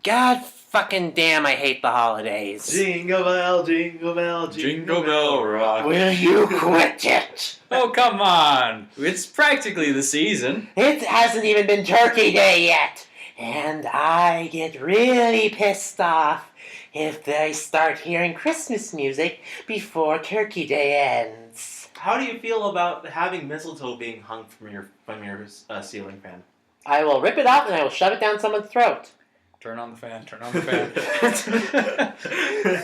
God fucking damn, I hate the holidays. Jingle bell, jingle bell, Jingle bell rock. Will you quit it? Oh, come on. It's practically the season. It hasn't even been Turkey Day yet. And I get really pissed off if they start hearing Christmas music before Turkey Day ends. How do you feel about having mistletoe being hung from your ceiling fan? I will rip it off and I will shove it down someone's throat. Turn on the fan, turn on the fan.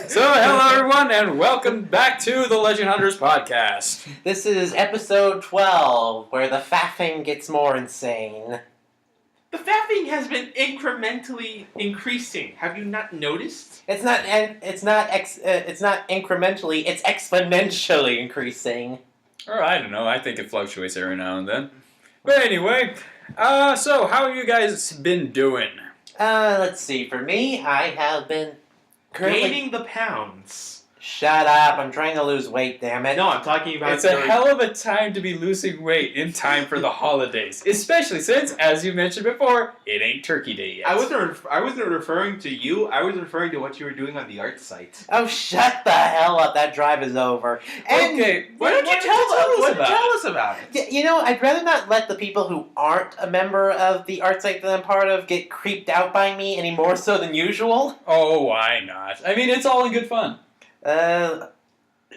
So, hello everyone, and welcome back to the Legend Hunters podcast. This is episode 12, where the faffing gets more insane. The faffing has been incrementally increasing. Have you not noticed? It's not incrementally, it's exponentially increasing. Or I don't know, I think it fluctuates every now and then. But anyway, so how have you guys been doing? Let's see. For me, I have been Gaining the pounds. Shut up! I'm trying to lose weight. Damn it! No, I'm talking about. It's a hell of a time to be losing weight in time for the holidays, especially since, as you mentioned before, it ain't Turkey Day yet. I wasn't referring to you. I was referring to what you were doing on the art site. Oh, shut the hell up! That drive is over. And okay, Why don't you tell us about it? You know, I'd rather not let the people who aren't a member of the art site that I'm part of get creeped out by me any more so than usual. Oh, why not? I mean, it's all in good fun.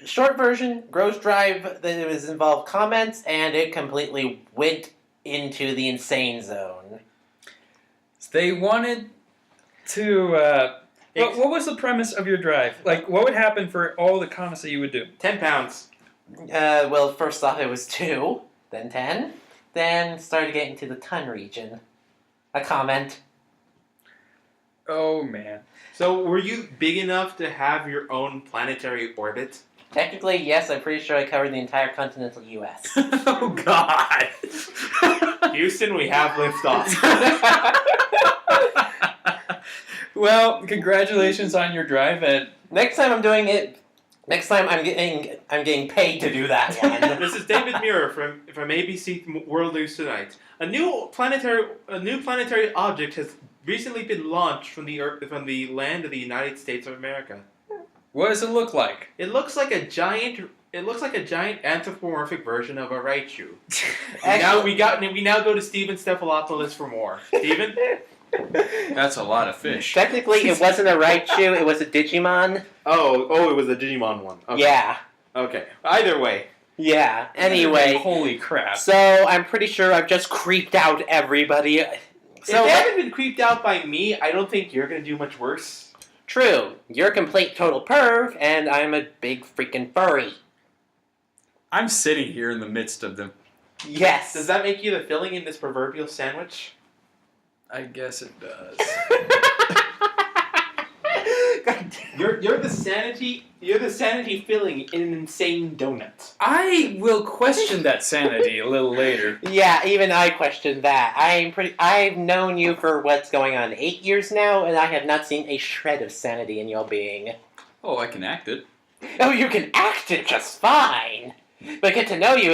Short version, gross drive that was involved comments, and it completely went into the insane zone. They wanted to, what was the premise of your drive? Like, what would happen for all the comments that you would do? 10 pounds. Well, first off it was 2, then 10, then started getting to the ton region. A comment. Oh, man. So, were you big enough to have your own planetary orbit? Technically, yes, I'm pretty sure I covered the entire continental U.S. Oh, God. Houston, we have liftoff. Well, congratulations on your drive, and Next time I'm getting paid to do that one. This is David Muir from ABC World News Tonight. A new planetary object has recently been launched from the land of the United States of America. what does it look like? It looks like a giant anthropomorphic version of a Raichu. We now go to Steven Stephalopoulos for more. Steven? That's a lot of fish. Technically, it wasn't a Raichu, it was a Digimon. Oh, it was a Digimon one. Okay. Yeah. Okay. Either way. Yeah, anyway. Holy crap. So, I'm pretty sure I've just creeped out everybody. So, if they haven't been creeped out by me, I don't think you're going to do much worse. True. You're a complete total perv, and I'm a big freaking furry. I'm sitting here in the midst of them. Yes. Does that make you the filling in this proverbial sandwich? I guess it does. You're the sanity filling in an insane donut. I will question that sanity a little later. Yeah, even I question that. I've known you for what's going on 8 years now, and I have not seen a shred of sanity in your being. Oh, I can act it. Oh, you can act it just fine. But get to know you,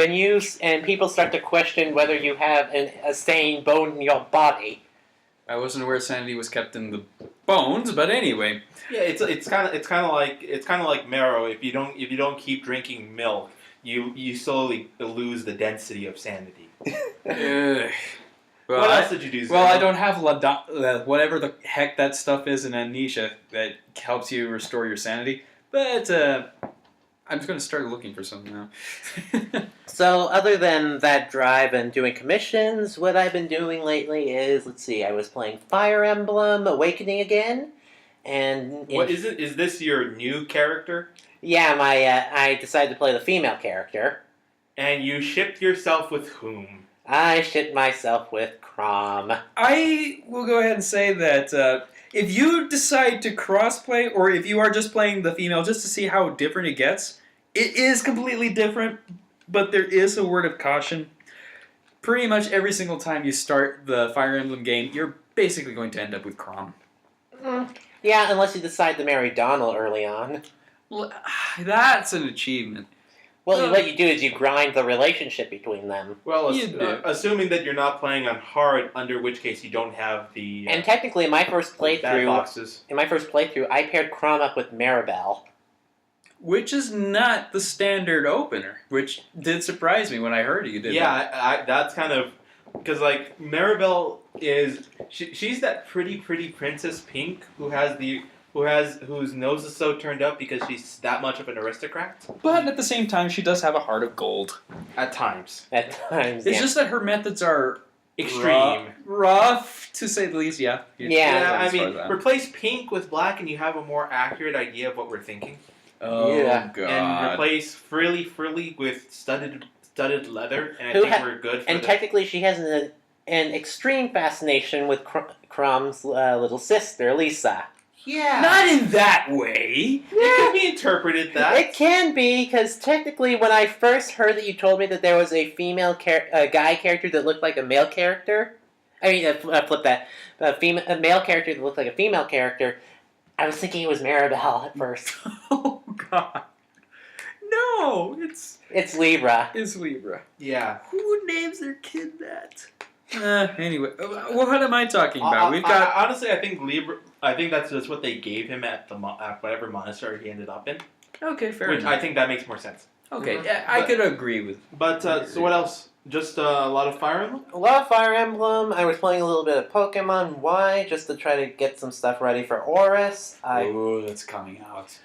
and people start to question whether you have a sane bone in your body. I wasn't aware sanity was kept in the bones, but anyway. Yeah, it's kind of like marrow. If you don't keep drinking milk, you slowly lose the density of sanity. Well, What else did you do? Well, I don't have whatever the heck that stuff is in amnesia that helps you restore your sanity, but I'm just going to start looking for some now. So, other than that drive and doing commissions, what I've been doing lately is, let's see, I was playing Fire Emblem Awakening again, and... Is this your new character? Yeah, I decided to play the female character. And you shipped yourself with whom? I shipped myself with Crom. I will go ahead and say that if you decide to crossplay, or if you are just playing the female just to see how different it gets, it is completely different, but there is a word of caution. Pretty much every single time you start the Fire Emblem game, you're basically going to end up with Crom. Yeah, unless you decide to marry Donald early on. Well, that's an achievement. Well, what you do is you grind the relationship between them. Well, assuming that you're not playing on hard, under which case you don't have the And technically, in my first bad playthrough, boxes. I paired Crumb up with Maribel. Which is not the standard opener, which did surprise me when I heard you did that. Yeah, that's kind of because like Maribel is she's that pretty Princess Pink whose nose is so turned up because she's that much of an aristocrat. But at the same time, she does have a heart of gold. At times. At times, It's just that her methods are Extreme. rough, to say the least, yeah. Yeah, I mean, replace pink with black and you have a more accurate idea of what we're thinking. Oh, Yeah. God. And replace frilly with studded leather, and I think we're good for And technically, she has an extreme fascination with Crumb's little sister, Lisa. Yeah. Not in that way. It could be interpreted that. It can be, because technically, when I first heard that you told me that there was a guy character that looked like a male character, flip that, a male character that looked like a female character, I was thinking it was Maribel at first. Oh, God. No, it's Libra. It's Libra. Yeah. Who names their kid that? Anyway, well, what am I talking about? We've got... honestly, I think Libra... I think that's just what they gave him at whatever monastery he ended up in. Okay, fair Which enough. I think that makes more sense. Okay, Mhm. yeah, I could agree with... But, so what else? Just a lot of Fire Emblem? A lot of Fire Emblem. I was playing a little bit of Pokemon Y just to try to get some stuff ready for ORAS. Oh, that's coming out.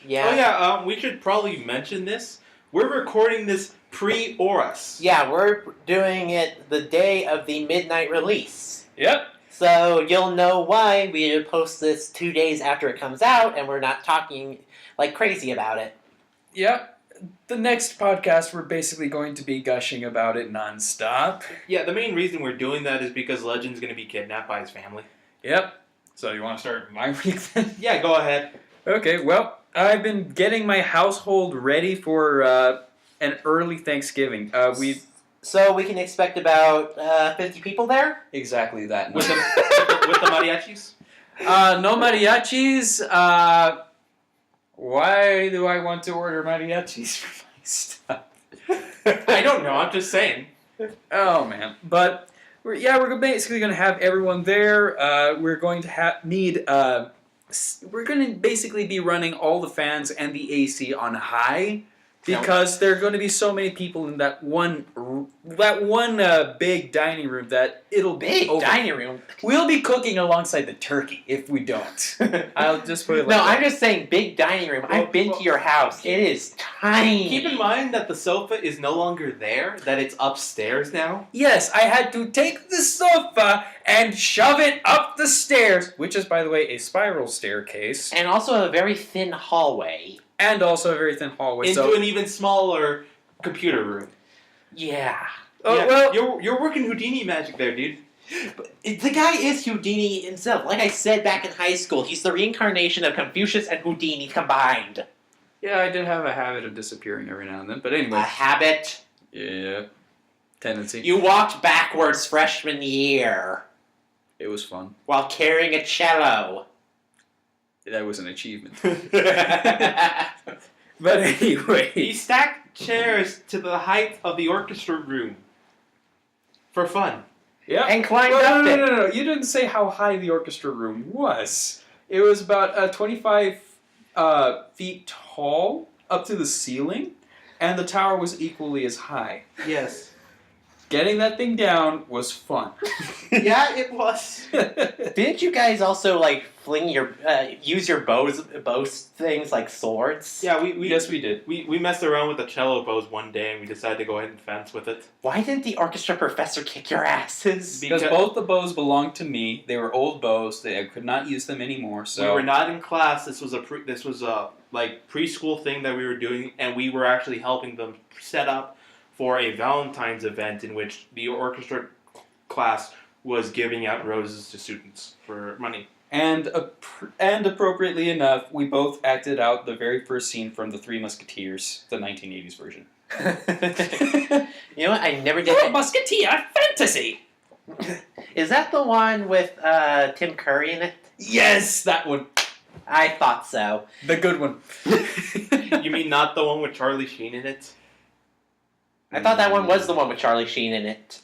Yeah. Oh, yeah, we should probably mention this. We're recording this pre-ORAS. Yeah, we're doing it the day of the midnight release. Yep. So you'll know why we post this 2 days after it comes out, and we're not talking like crazy about it. Yep. The next podcast, we're basically going to be gushing about it nonstop. Yeah, the main reason we're doing that is because Legend's going to be kidnapped by his family. Yep. So you want to start my week then? Yeah, go ahead. Okay, well, I've been getting my household ready for an early Thanksgiving. So we can expect about 50 people there? Exactly that. With the mariachis? No mariachis. Why do I want to order mariachis for my stuff? I don't know, I'm just saying. Oh, man. But, we're basically going to have everyone there. We're going to we're going to basically be running all the fans and the AC on high. Because there are going to be so many people in that one big dining room that it'll be dining room. We'll be cooking alongside the turkey if we don't. I'll just put it like No, that. I'm just saying big dining room. I've been to your house. It is tiny. Keep in mind that the sofa is no longer there, that it's upstairs now. Yes, I had to take the sofa and shove it up the stairs, which is, by the way, a spiral staircase. And also a very thin hallway. And also a very thin hallway. Into an even smaller computer room. Yeah. Oh, Yeah, well... You're working Houdini magic there, dude. But the guy is Houdini himself. Like I said back in high school, he's the reincarnation of Confucius and Houdini combined. Yeah, I did have a habit of disappearing every now and then, but anyway. A habit. Yeah. Tendency. You walked backwards freshman year It was fun. while carrying a cello. That was an achievement. Yeah. But anyway. He stacked chairs to the height of the orchestra room. For fun. Yeah. And climbed Well, up no, it. no, no, no. You didn't say how high the orchestra room was. It was about 25 feet tall up to the ceiling, and the tower was equally as high. Yes. Getting that thing down was fun. Yeah, it was. Didn't you guys also like fling your use your bow things like swords? Yeah, we Yes, we did. We messed around with the cello bows one day and we decided to go ahead and fence with it. Why didn't the orchestra professor kick your asses? Because both the bows belonged to me. They were old bows. I could not use them anymore. So we were not in class. This was a like preschool thing that we were doing, and we were actually helping them set up for a Valentine's event in which the orchestra class was giving out roses to students for money. And appropriately enough, we both acted out the very first scene from The Three Musketeers, the 1980s version. You know what? I never did. Oh, Musketeer fantasy! Is that the one with Tim Curry in it? Yes, that one. I thought so. The good one. You mean not the one with Charlie Sheen in it? I thought that one was the one with Charlie Sheen in it.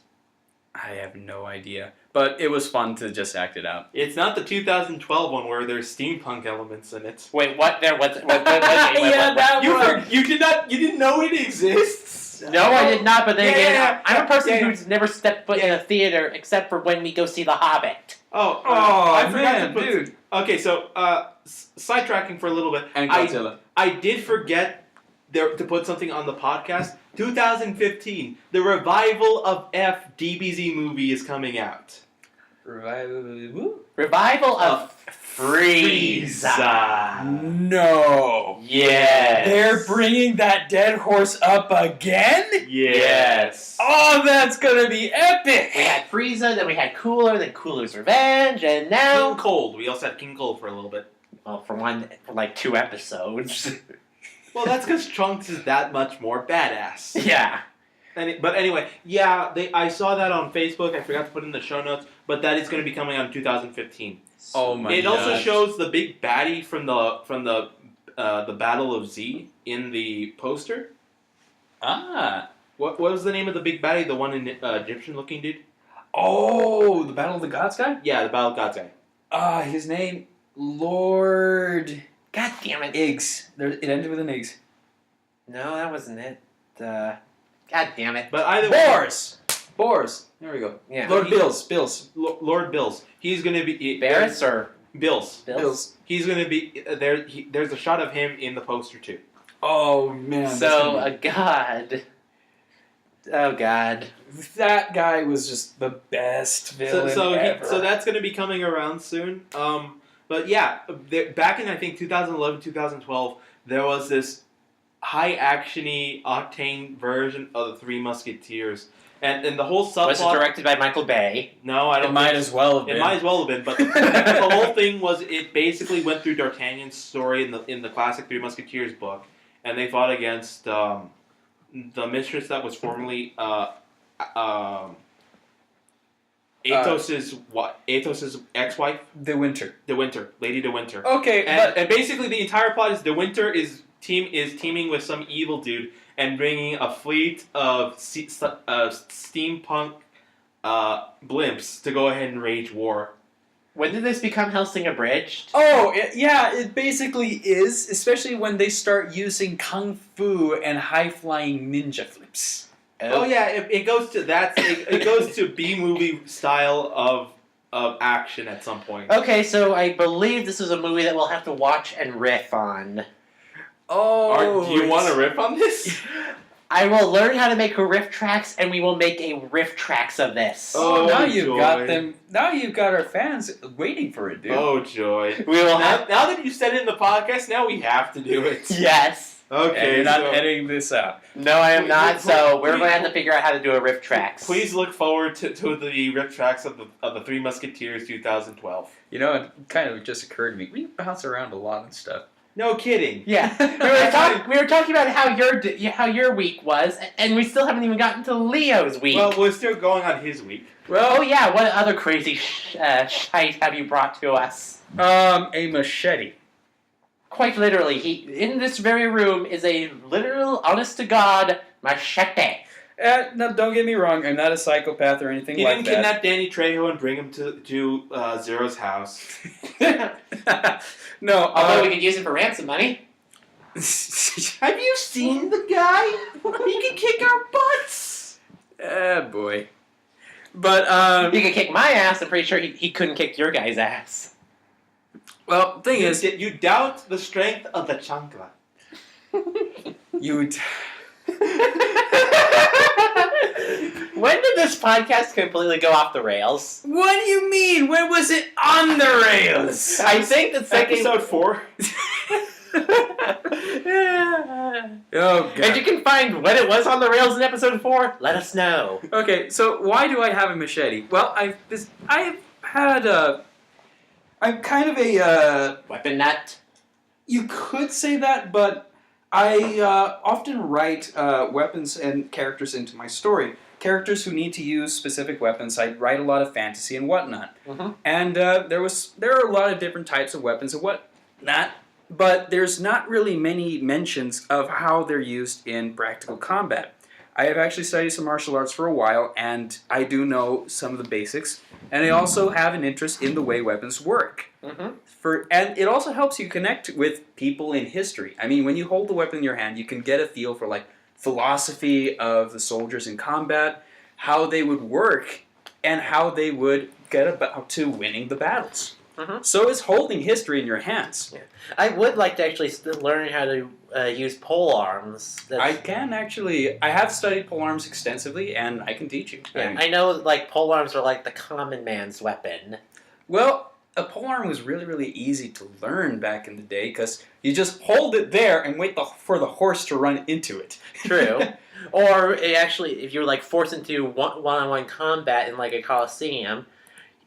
I have no idea. But it was fun to just act it out. It's not the 2012 one where there's steampunk elements in it. Wait, what? What? You didn't know it exists. No, I did not. But then again, I'm a person yeah. who's never stepped foot in a theater except for when we go see The Hobbit. I forgot to put. dude. Okay, so sidetracking for a little bit. And Godzilla. I did forget to put something on the podcast. 2015, the revival of DBZ movie is coming out. Revival of Frieza. No. Yes. They're bringing that dead horse up again? Yes. Oh, that's gonna be epic! We had Frieza, then we had Cooler, then Cooler's Revenge, and now... King Cold. We also had King Cold for a little bit. Well, for like 2 episodes. Well, that's because Trunks is that much more badass. Yeah. But anyway, yeah, I saw that on Facebook. I forgot to put in the show notes, but that is going to be coming out in 2015. Oh my god. It also shows the big baddie from the Battle of Z in the poster. Ah. What was the name of the big baddie? The one in Egyptian looking dude? Oh, the Battle of the Gods guy? Yeah, the Battle of Gods guy. His name, Lord... God damn it. Iggs. It ended with an Iggs. No, that wasn't it. God damn it. But either way, Boars. There we go. Yeah. Lord Bills. Lord Bills. He's going to be... Barris or... Bills. He's going to be... There's a shot of him in the poster, too. Oh, man. So, a god... Oh, God. That guy was just the best villain ever. So that's going to be coming around soon. But yeah, back in, I think, 2011, 2012, there was this high-action-y, octane version of the Three Musketeers. And the whole subplot... Was it directed by Michael Bay? No, I don't It might as well have been. It might as well have been, but the whole thing was it basically went through D'Artagnan's story in the classic Three Musketeers book, and they fought against the mistress that was formerly Athos's ex-wife, The Winter. Lady De Winter. Okay, And basically the entire plot is De Winter is teaming with some evil dude and bringing a fleet of steampunk blimps to go ahead and wage war. When did this become Hellsing Abridged? Oh, it basically is, especially when they start using kung fu and high-flying ninja flips. Oh yeah, it goes to it goes to B-movie style of action at some point. Okay, so I believe this is a movie that we'll have to watch and riff on. Oh, Do you want to riff on this? I will learn how to make riff tracks, and we will make a riff tracks of this. Oh, now Oh, you've joy. got them. Now you've got our fans waiting for it, dude. Oh joy! We will have... Now that you said it in the podcast, now we have to do it. Yes. Okay, And you're not so editing this out. No, I am not, so we're please- going to have to figure out how to do a riff tracks. please look forward to the riff tracks of the Three Musketeers 2012. You know, it kind of just occurred to me. We bounce around a lot and stuff. No kidding. Yeah, we were talking about how your week was, and we still haven't even gotten to Leo's week. Well, we're still going on his week. Oh yeah, what other crazy shite have you brought to us? A machete. Quite literally, in this very room is a literal, honest-to-God machete. No, don't get me wrong. I'm not a psychopath or anything He like didn't kidnap Danny Trejo and bring him to Zero's house. that. No, Although we could use it for ransom money. Have you seen the guy? He can kick our butts. boy. But He could kick my ass. I'm pretty sure he couldn't kick your guy's ass. well, thing is, You doubt the strength of the chancla. you. When did this podcast completely go off the rails? What do you mean? When was it on the rails? I think the second... Episode 4. Oh If god. you can find when it was on the rails in episode 4, let us know. Okay, so why do I have a machete? Well, I'm kind of a Weapon nut. You could say that, but I often write weapons and characters into my story. Characters who need to use specific weapons. I write a lot of fantasy and whatnot. Mm-hmm. And there are a lot of different types of weapons. And what But there's not really many mentions of how they're used in practical combat. I have actually studied some martial arts for a while, and I do know some of the basics, and I also have an interest in the way weapons work. And it also helps you connect with people in history. I mean, when you hold the weapon in your hand, you can get a feel for like philosophy of the soldiers in combat, how they would work, and how they would get about to winning the battles. So it's holding history in your hands. Yeah. I would like to actually learn how to use pole arms. I can actually. I have studied polearms extensively, and I can teach you. Yeah, I know, like, pole arms are like the common man's weapon. Well, a polearm was really, really easy to learn back in the day because you just hold it there and wait for the horse to run into it. True. Or if you're like forced into one-on-one combat in like a coliseum,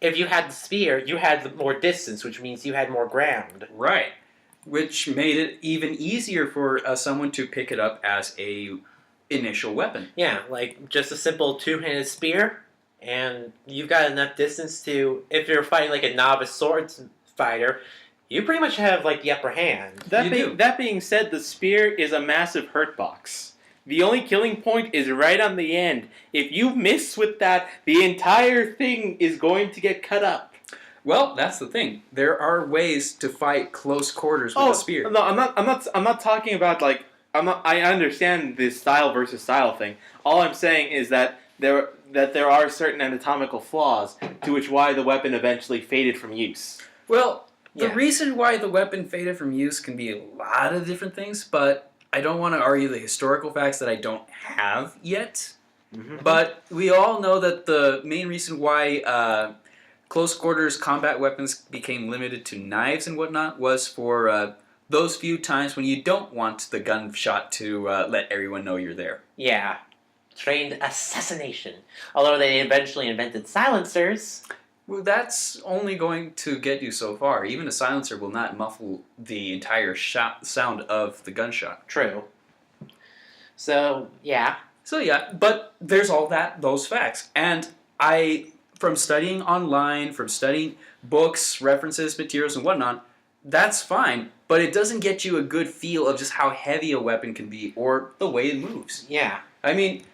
if you had the spear, you had more distance, which means you had more ground. Right. Which made it even easier for someone to pick it up as a initial weapon. Yeah, like just a simple two-handed spear, and you've got enough distance to, if you're fighting like a novice swords fighter, you pretty much have like the upper hand. That being said, the spear is a massive hurt box. The only killing point is right on the end. If you miss with that, the entire thing is going to get cut up. Well, that's the thing. There are ways to fight close quarters with a spear. No, I'm not talking about like I understand this style versus style thing. All I'm saying is that there are certain anatomical flaws to which why the weapon eventually faded from use. Well, the reason why the weapon faded from use can be a lot of different things, but I don't want to argue the historical facts that I don't have yet. But we all know that the main reason why close quarters combat weapons became limited to knives and whatnot was for those few times when you don't want the gunshot to let everyone know you're there. Yeah. Trained assassination. Although they eventually invented silencers. Well, that's only going to get you so far. Even a silencer will not muffle the entire sound of the gunshot. True. So, yeah. But there's all those facts. And from studying online, from studying books, references, materials, and whatnot, that's fine. But it doesn't get you a good feel of just how heavy a weapon can be or the way it moves. Yeah. I mean,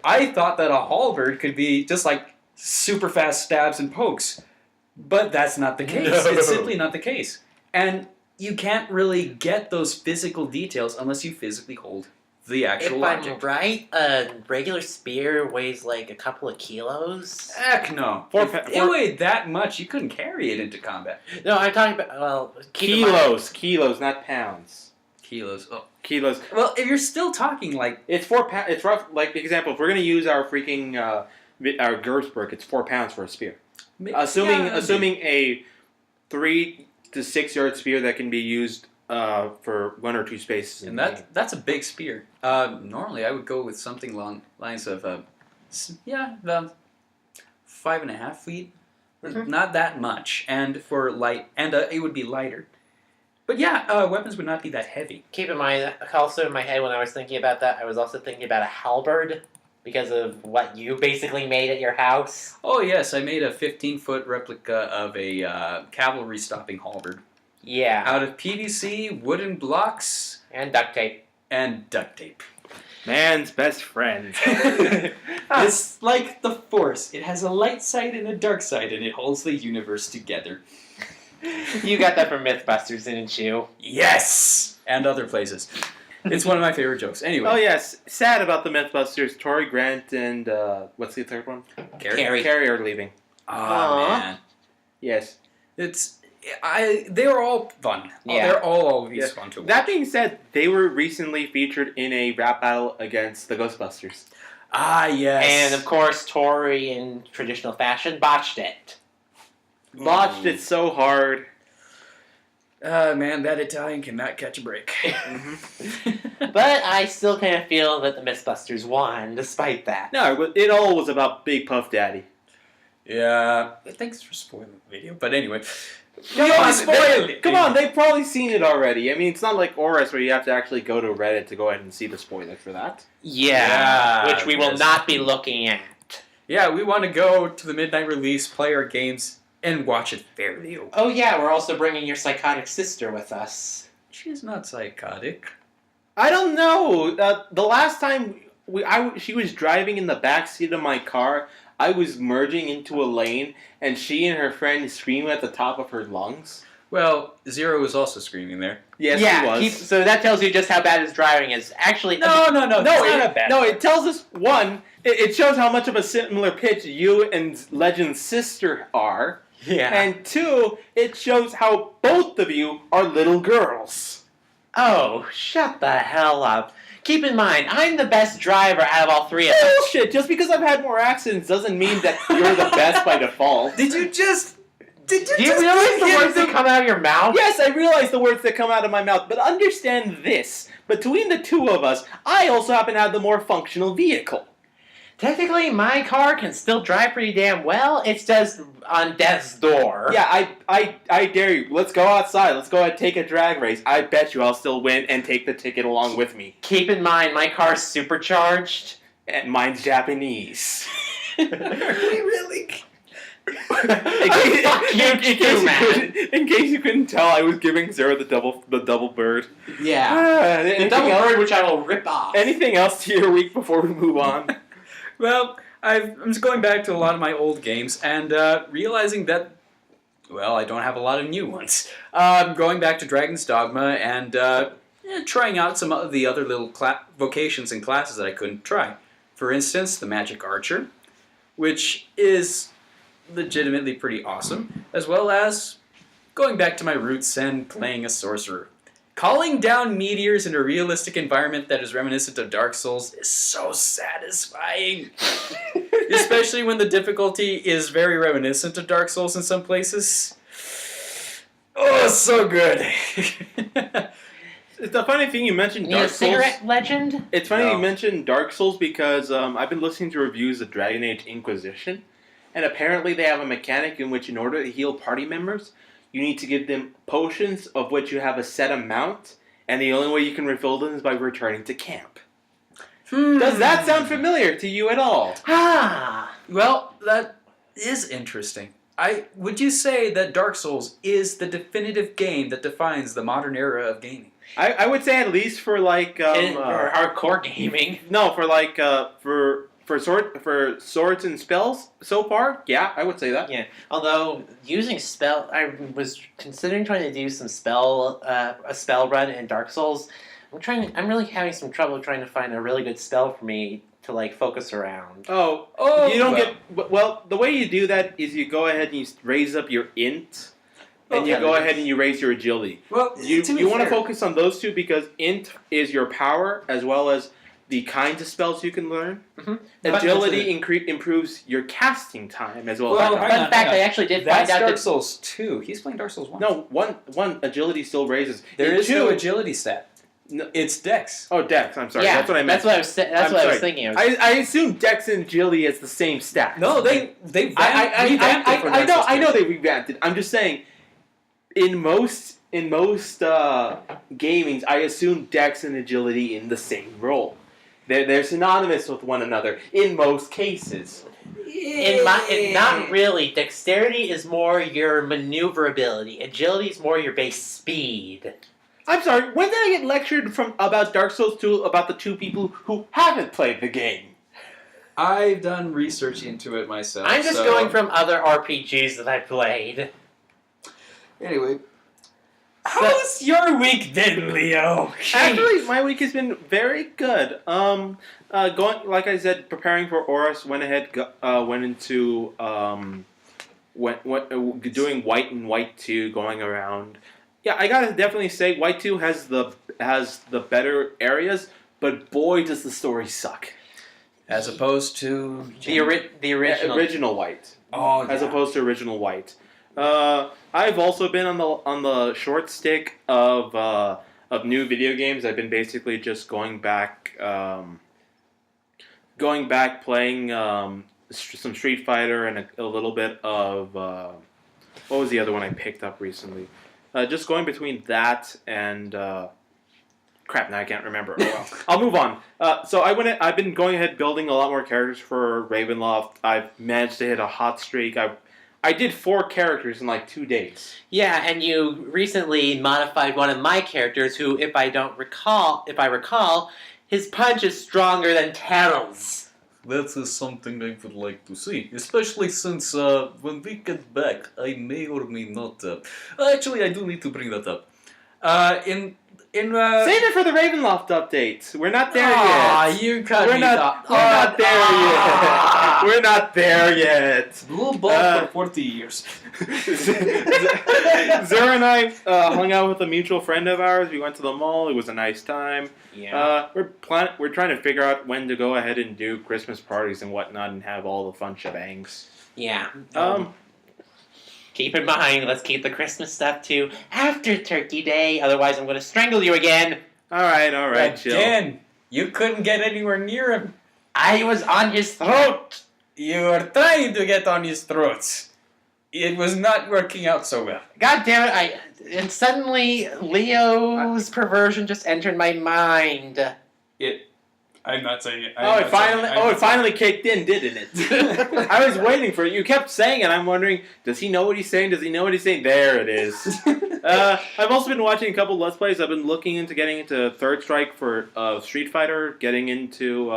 I thought that a halberd could be just like super fast stabs and pokes. But that's not the case. No. It's simply not the case. And you can't really get those physical details unless you physically hold the actual object. If I'm right, a regular spear weighs like a couple of kilos. Heck no. If it weighed that much, you couldn't carry it into combat. No, I'm talking about, Kilos, not pounds. Kilos. Oh. Kilos. Well, if you're still talking like... It's 4 pounds. It's rough. Like, for example, if we're going to use our freaking... our Gersberg, it's 4 pounds for a spear. Assuming a 3 to 6 yard spear that can be used for 1 or 2 spaces. And that's a big spear. Normally, I would go with something along lines of about 5.5 feet. Not that much, and for light, and it would be lighter. But yeah, weapons would not be that heavy. Keep in mind, also in my head when I was thinking about that, I was also thinking about a halberd. Because of what you basically made at your house? Oh yes, I made a 15-foot replica of a cavalry stopping halberd. Yeah. Out of PVC, wooden blocks... And duct tape. Man's best friend. It's like the Force. It has a light side and a dark side, and it holds the universe together. You got that from Mythbusters, didn't you? Yes! And other places. It's one of my favorite jokes. Anyway. Oh, yes. Sad about the Mythbusters. Tori Grant and, what's the third one? Carrie are leaving. Oh, man. Yes. They're all fun. Yeah. They're all always fun to watch. That being said, they were recently featured in a rap battle against the Ghostbusters. Ah, yes. And, of course, Tori, in traditional fashion, botched it. Botched it so hard. Man, that Italian cannot catch a break. But I still kind of feel that the Mythbusters won, despite that. No, it all was about Big Puff Daddy. Yeah. Thanks for spoiling the video. But anyway. Come on, they've probably seen it already. I mean, it's not like ORAS where you have to actually go to Reddit to go ahead and see the spoilers for that. Yeah, which we will not be looking at. Yeah, we want to go to the midnight release, play our games, and watch it fairly over. Oh yeah, we're also bringing your psychotic sister with us. She's not psychotic. I don't know. The last time she was driving in the back seat of my car, I was merging into a lane, and she and her friend screamed at the top of her lungs. Well, Zero was also screaming there. Yes, he was. So that tells you just how bad his driving is. Actually, No, it's not a bad. No, it tells us, one, it shows how much of a similar pitch you and Legend's sister are. Yeah. And two, it shows how both of you are little girls. Oh, shut the hell up. Keep in mind, I'm the best driver out of all three of us. Bullshit! Just because I've had more accidents doesn't mean that you're the best by default. Did you Do you realize the words that come out of your mouth? Yes, I realize the words that come out of my mouth, but understand this. Between the two of us, I also happen to have the more functional vehicle. Technically, my car can still drive pretty damn well. It's just on death's door. Yeah, I dare you. Let's go outside. Let's go and take a drag race. I bet you I'll still win and take the ticket along with me. Keep in mind, my car's supercharged. And mine's Japanese. really? In case you couldn't tell, I was giving Zero the double bird. Yeah. The Anything double else? bird, which I will rip off. Anything else to your week before we move on? Well, I'm just going back to a lot of my old games and realizing that, well, I don't have a lot of new ones. Going back to Dragon's Dogma and trying out some of the other little vocations and classes that I couldn't try. For instance, the Magic Archer, which is legitimately pretty awesome, as well as going back to my roots and playing a sorcerer. Calling down meteors in a realistic environment that is reminiscent of Dark Souls is so satisfying. Especially when the difficulty is very reminiscent of Dark Souls in some places. Oh, so good. It's the funny thing you mentioned Need Dark a Souls. cigarette, Legend? It's funny No. you mentioned Dark Souls because I've been listening to reviews of Dragon Age Inquisition, and apparently they have a mechanic in which in order to heal party members, you need to give them potions of which you have a set amount, and the only way you can refill them is by returning to camp. Does that sound familiar to you at all? Ah. Well, that is interesting. Would you say that Dark Souls is the definitive game that defines the modern era of gaming? I would say at least for like Or hardcore gaming. no, for like for swords and spells so far. Yeah, I would say that. Yeah. Although using I was considering trying to do some a spell run in Dark Souls. I'm really having some trouble trying to find a really good spell for me to like focus around. Oh, you don't get well. The way you do that is you go ahead and you raise up your int, and you go ahead and you raise your agility. Well, You want to focus on those two because int is your power as well as the kinds of spells you can learn. Mm-hmm. Agility improves your casting time as well. Well, as hang Fun on, fact, hang on. I actually did That's find out Dark that Souls 2. He's playing Dark Souls 1. no, one agility still raises. There In is no two- agility stat. No. It's Dex. Oh, Dex. I'm sorry. yeah, That's what I meant. That's what I was. That's I'm what I was sorry. thinking. I assume Dex and agility is the same stat. No, they revamped it for I Dark Souls 2. know they revamped it. I'm just saying, in most gamings, I assume Dex and agility in the same role. They're synonymous with one another in most cases. Not really. Dexterity is more your maneuverability. Agility is more your base speed. I'm sorry. When did I get lectured about Dark Souls 2 about the two people who haven't played the game? I've done research into it myself. I'm just going from other RPGs that I played. Anyway, how's your week been, Leo? Actually, my week has been very good. Going like I said, preparing for ORAS. Went ahead, went into doing White and White 2, going around. Yeah, I gotta definitely say White 2 has the better areas, but boy does the story suck. As opposed to The original. Original White. Oh, yeah. As opposed to Original White. I've also been on the short stick of new video games. I've been basically just going back playing some Street Fighter and a little bit of what was the other one I picked up recently? Just going between that and crap. Now I can't remember. Oh, well. I'll move on. So I've been going ahead building a lot more characters for Ravenloft. I've managed to hit a hot streak. I did 4 characters in like 2 days. Yeah, and you recently modified one of my characters who, if I recall, his punch is stronger than Terrell's. That is something I would like to see, especially since when we get back, I may or may not. Actually, I do need to bring that up. Save it for the Ravenloft update. We're not there yet. You cut We're me not. off. We're not there yet. We're not there yet. Blue ball for 40 years. Zara and I hung out with a mutual friend of ours. We went to the mall. It was a nice time. Yeah. We're trying to figure out when to go ahead and do Christmas parties and whatnot and have all the fun shebangs. Yeah. Keep in mind, let's keep the Christmas stuff to after Turkey Day. Otherwise, I'm going to strangle you again. All right, chill. Again, you couldn't get anywhere near him. I was on his throat. You were trying to get on his throat. It was not working out so well. God damn it! And suddenly Leo's perversion just entered my mind. I'm not saying it. It finally kicked in, didn't it? I was waiting for it. You kept saying it. I'm wondering, does he know what he's saying? Does he know what he's saying? There it is. I've also been watching a couple Let's Plays. I've been looking into getting into Third Strike for Street Fighter, getting into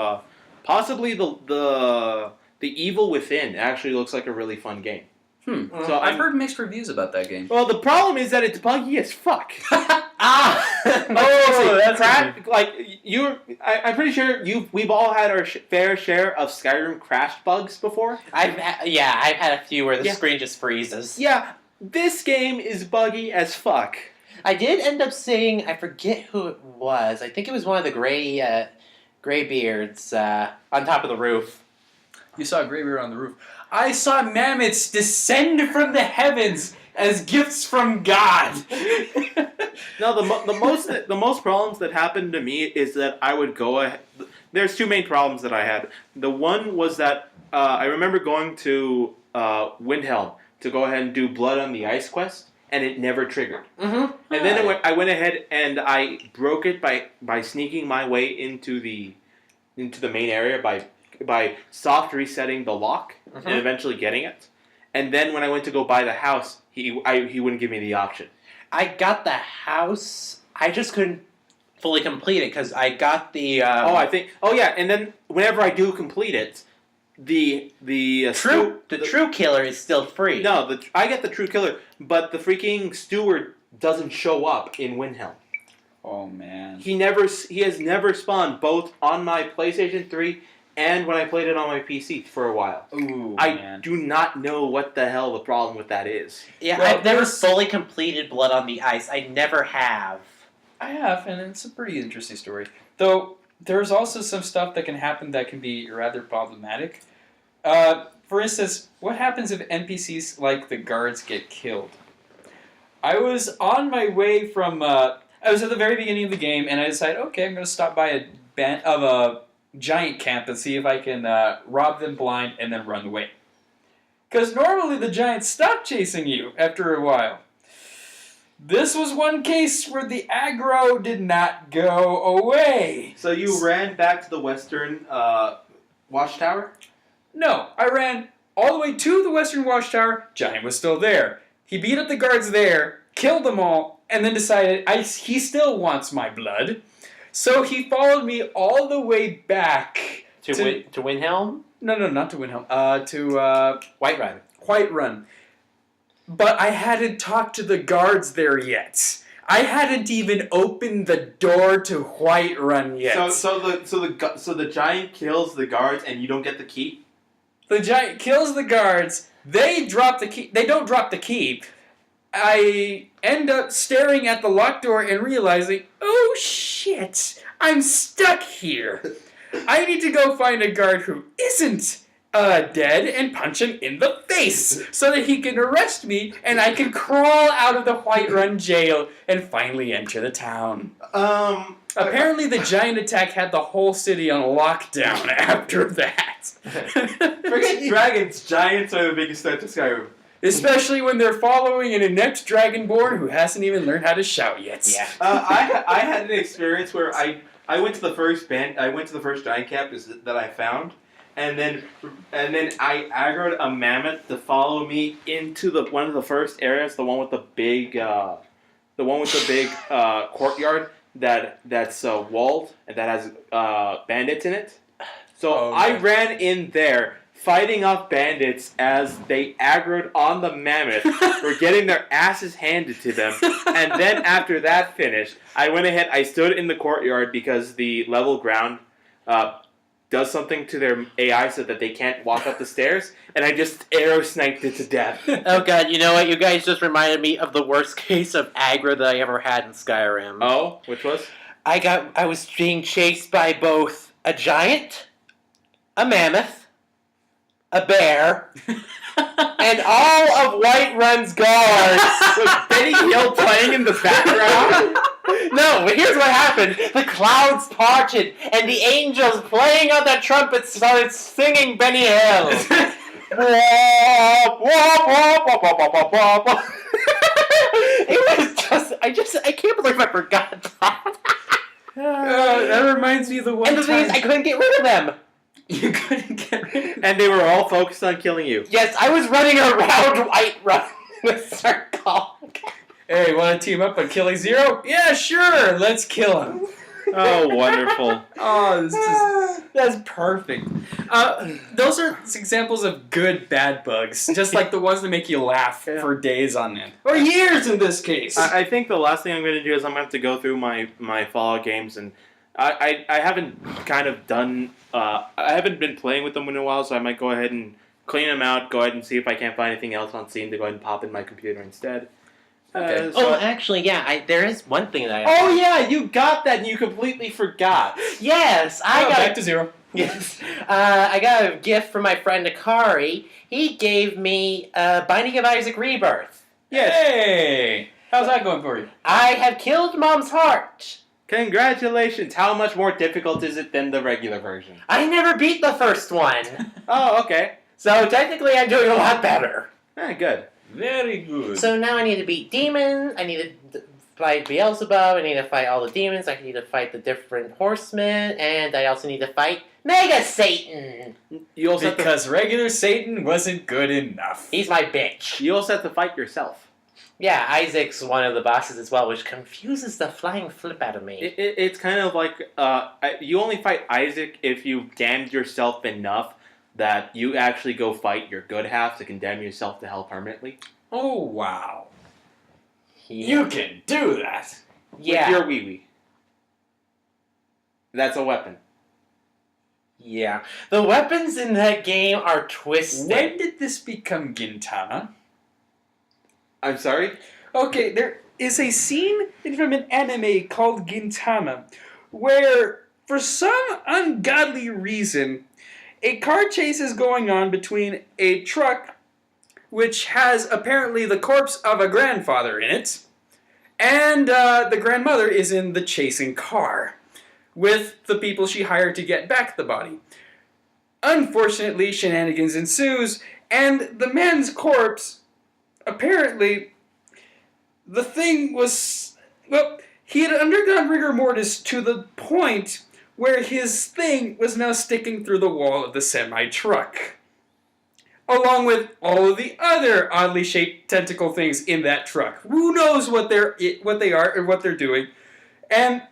possibly the Evil Within. It actually looks like a really fun game. So I've heard mixed reviews about that game. Well, the problem is that it's buggy as fuck. That's crap. Like I'm pretty sure we've all had our fair share of Skyrim crashed bugs before. I've had a few where the screen just freezes. Yeah, this game is buggy as fuck. I did end up seeing, I forget who it was. I think it was one of the Greybeards on top of the roof. You saw a Greybeard on the roof. I saw mammoths descend from the heavens as gifts from God. No, the most problems that happened to me is that I would go ahead. There's 2 main problems that I had. The one was that I remember going to Windhelm to go ahead and do Blood on the Ice quest, and it never triggered. Mm-hmm. And then I went ahead and I broke it by sneaking my way into the main area by soft resetting the lock and eventually getting it. And then when I went to go buy the house, he wouldn't give me the option. I got the house. I just couldn't fully complete it because I got the. And then whenever I do complete it, the true killer is still free. No, I get the true killer, but the freaking steward doesn't show up in Windhelm. Oh man. He has never spawned both on my PlayStation 3 and when I played it on my PC for a while. Ooh, I do not know what the hell the problem with that is. Yeah, I've never fully completed Blood on the Ice. I never have. I have, and it's a pretty interesting story. Though, there's also some stuff that can happen that can be rather problematic. For instance, what happens if NPCs like the guards get killed? I was on my way from... I was at the very beginning of the game, and I decided, okay, I'm going to stop by a giant camp and see if I can rob them blind and then run away. Because normally the giants stop chasing you after a while. This was one case where the aggro did not go away. So you ran back to the western watchtower? No, I ran all the way to the western watchtower. Giant was still there. He beat up the guards there, killed them all, and then decided he still wants my blood. So he followed me all the way back to Windhelm? No, not to Windhelm. To Whiterun. Whiterun. But I hadn't talked to the guards there yet. I hadn't even opened the door to Whiterun yet. So the giant kills the guards and you don't get the key? The giant kills the guards. They drop the key. They don't drop the key. I end up staring at the locked door and realizing, oh shit, I'm stuck here. I need to go find a guard who isn't dead and punch him in the face so that he can arrest me and I can crawl out of the Whiterun jail and finally enter the town. Apparently the giant attack had the whole city on lockdown after that. Forget dragons, giants are the biggest threat to Skyrim. Especially when they're following an inept dragonborn who hasn't even learned how to shout yet. Yeah. I had an experience where I went to the first giant camp that I found, and then I aggroed a mammoth to follow me into one of the first areas, the one with the big courtyard that's walled and that has bandits in it. So I ran in there, fighting off bandits as they aggroed on the mammoth, were getting their asses handed to them, and then after that finished, I went ahead, I stood in the courtyard because the level ground does something to their AI so that they can't walk up the stairs, and I just arrow sniped it to death. Oh god, you know what? You guys just reminded me of the worst case of aggro that I ever had in Skyrim. Oh, which was? I was being chased by both a giant, a mammoth, a bear, and all of Whiterun's guards. Was Benny Hill playing in the background? No, but here's what happened. The clouds parted, and the angels playing on their trumpets started singing Benny Hill. It was I can't believe I forgot that. That reminds me of the one And the thing is, I couldn't get rid of them. You couldn't get rid of them. And they were all focused on killing you. Yes, I was running around Whiterun in a circle. Hey, want to team up on killing Zero? Yeah, sure. Let's kill him. Oh, wonderful. Oh, that's perfect. Those are examples of good bad bugs, just like the ones that make you laugh for days on end, or years in this case. I think the last thing I'm going to do is I'm going to have to go through my Fallout games, and I haven't kind of done. I haven't been playing with them in a while, so I might go ahead and clean them out. Go ahead and see if I can't find anything else on Steam to go ahead and pop in my computer instead. Okay. Actually, yeah, there is one thing that Oh yeah, you got that and you completely forgot. Yes, I got back to Zero. Yes, I got a gift from my friend Akari. He gave me Binding of Isaac Rebirth. Yes. Hey, how's that going for you? I have killed Mom's heart. Congratulations. How much more difficult is it than the regular version? I never beat the first one. Oh, okay. So technically I'm doing a lot better. Good. Very good. So now I need to beat demons, I need to fight Beelzebub, I need to fight all the demons, I need to fight the different horsemen, and I also need to fight Mega Satan! You also Because regular Satan wasn't good enough. He's my bitch. you also have to fight yourself. Yeah, Isaac's one of the bosses as well, which confuses the flying flip out of me. It's kind of like you only fight Isaac if you damned yourself enough that you actually go fight your good half to condemn yourself to hell permanently. Oh, wow. Yeah. You can do that. Yeah. With your wee-wee. That's a weapon. Yeah. The weapons in that game are twisted. When did this become Gintama? I'm sorry? Okay, there is a scene from an anime called Gintama where, for some ungodly reason, a car chase is going on between a truck which has apparently the corpse of a grandfather in it, and the grandmother is in the chasing car with the people she hired to get back the body. Unfortunately, shenanigans ensues, and the man's corpse, apparently, the thing was, well, he had undergone rigor mortis to the point where his thing was now sticking through the wall of the semi-truck, along with all of the other oddly shaped tentacle things in that truck. Who knows what they are or what they're doing? And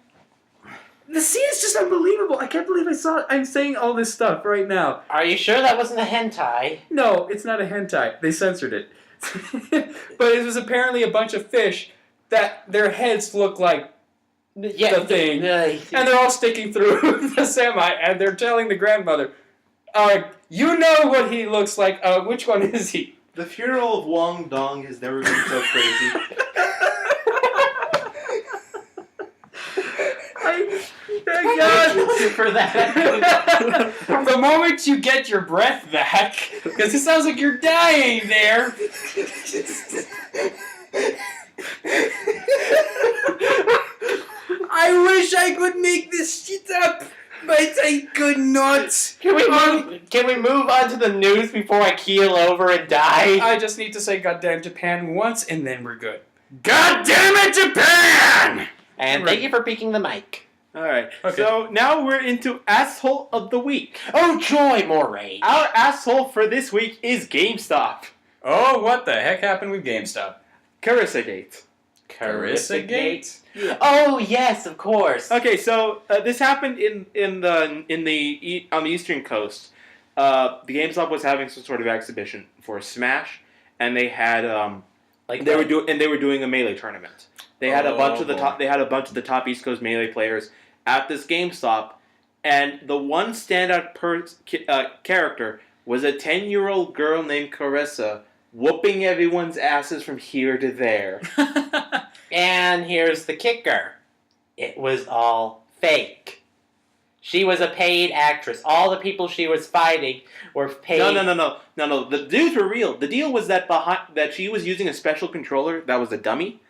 the scene is just unbelievable. I can't believe I'm saying all this stuff right now. Are you sure that wasn't a hentai? No, it's not a hentai. They censored it. But it was apparently a bunch of fish that their heads look like the thing. And they're all sticking through the semi, and they're telling the grandmother, you know what he looks like. Which one is he? The funeral of Wong Dong has never been so crazy. Thank you for that. The moment you get your breath back, because it sounds like you're dying there. I wish I could make this shit up, but I could not. Can we move on to the news before I keel over and die? I just need to say goddamn Japan once, and then we're good. Goddamn it, Japan! And thank you for peeking the mic. All right. Okay. So now we're into asshole of the week. Oh joy, more rage. Our asshole for this week is GameStop. Oh, what the heck happened with GameStop? Carissa Gate. Carissa Gate? Oh yes, of course. Okay, so this happened on the eastern coast. The GameStop was having some sort of exhibition for Smash, and they had they were doing a Melee tournament. They had a bunch of the top East Coast Melee players at this GameStop, and the one standout character was a 10-year-old girl named Carissa, whooping everyone's asses from here to there. And here's the kicker. It was all fake. She was a paid actress. All the people she was fighting were paid. No. The dudes were real. The deal was that she was using a special controller that was a dummy,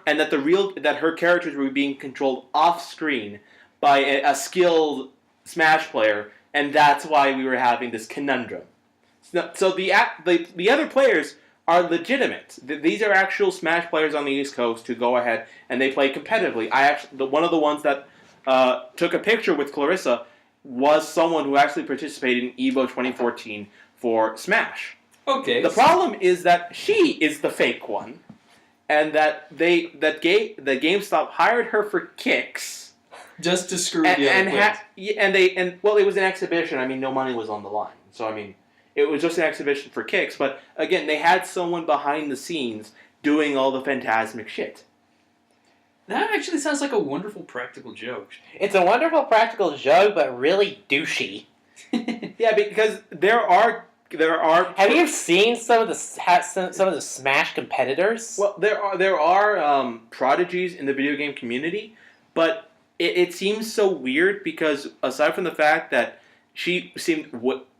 and that her characters were being controlled off screen by a skilled Smash player, and that's why we were having this conundrum. So the other players are legitimate. These are actual Smash players on the East Coast who go ahead and they play competitively. One of the ones that took a picture with Clarissa was someone who actually participated in EVO 2014 for Smash. Okay. The problem is that she is the fake one, and that GameStop hired her for kicks. Just to screw the other players. It was an exhibition. I mean, no money was on the line, so I mean, it was just an exhibition for kicks. But again, they had someone behind the scenes doing all the phantasmic shit. That actually sounds like a wonderful practical joke. It's a wonderful practical joke, but really douchey. Yeah, because there are. Have you seen some of the Smash competitors? Well, there are prodigies in the video game community, but it seems so weird because aside from the fact that she seemed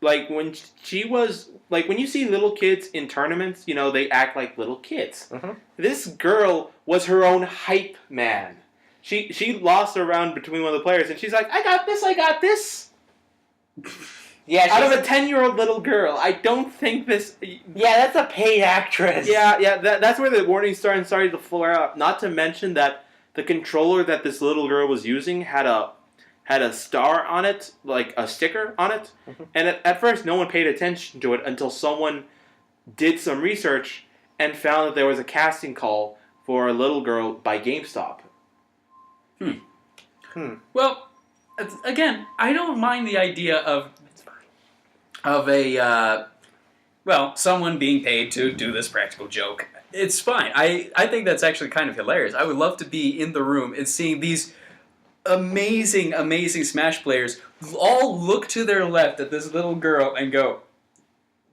like when you see little kids in tournaments, you know, they act like little kids. Mm-hmm. This girl was her own hype man. She lost a round between one of the players, and she's like, I got this. Yeah, out of a 10-year-old little girl. I don't think this. Yeah, that's a paid actress. Yeah. That's where the warning started to flare up. Not to mention that the controller that this little girl was using had a star on it, like a sticker on it. Mm-hmm. And at first, no one paid attention to it until someone did some research and found that there was a casting call for a little girl by GameStop. Well, again, I don't mind the idea of someone being paid to do this practical joke. It's fine. I think that's actually kind of hilarious. I would love to be in the room and seeing these amazing Smash players all look to their left at this little girl and go,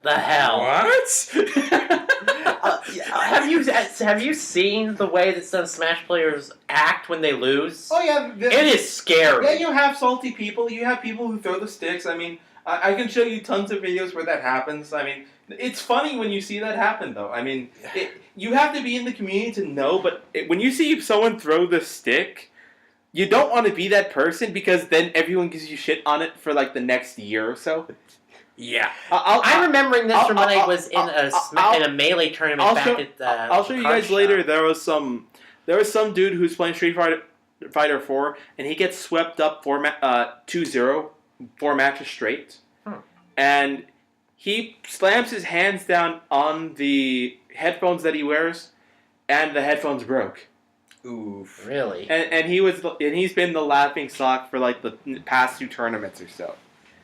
the hell? What? Have you seen the way that some Smash players act when they lose? Oh yeah, it is scary. Yeah, you have salty people. You have people who throw the sticks. I mean, I can show you tons of videos where that happens. I mean, it's funny when you see that happen, though. I mean, you have to be in the community to know, but when you see someone throw the stick, you don't want to be that person because then everyone gives you shit on it for like the next year or so. Yeah. I'm remembering this from when I was in a Melee tournament I'll show you guys later. There was some dude who's playing Street Fighter 4, and he gets swept up 2-0, 4 matches straight. And he slams his hands down on the headphones that he wears, and the headphones broke. Oof. Really? And he's been the laughing stock for like the past 2 tournaments or so.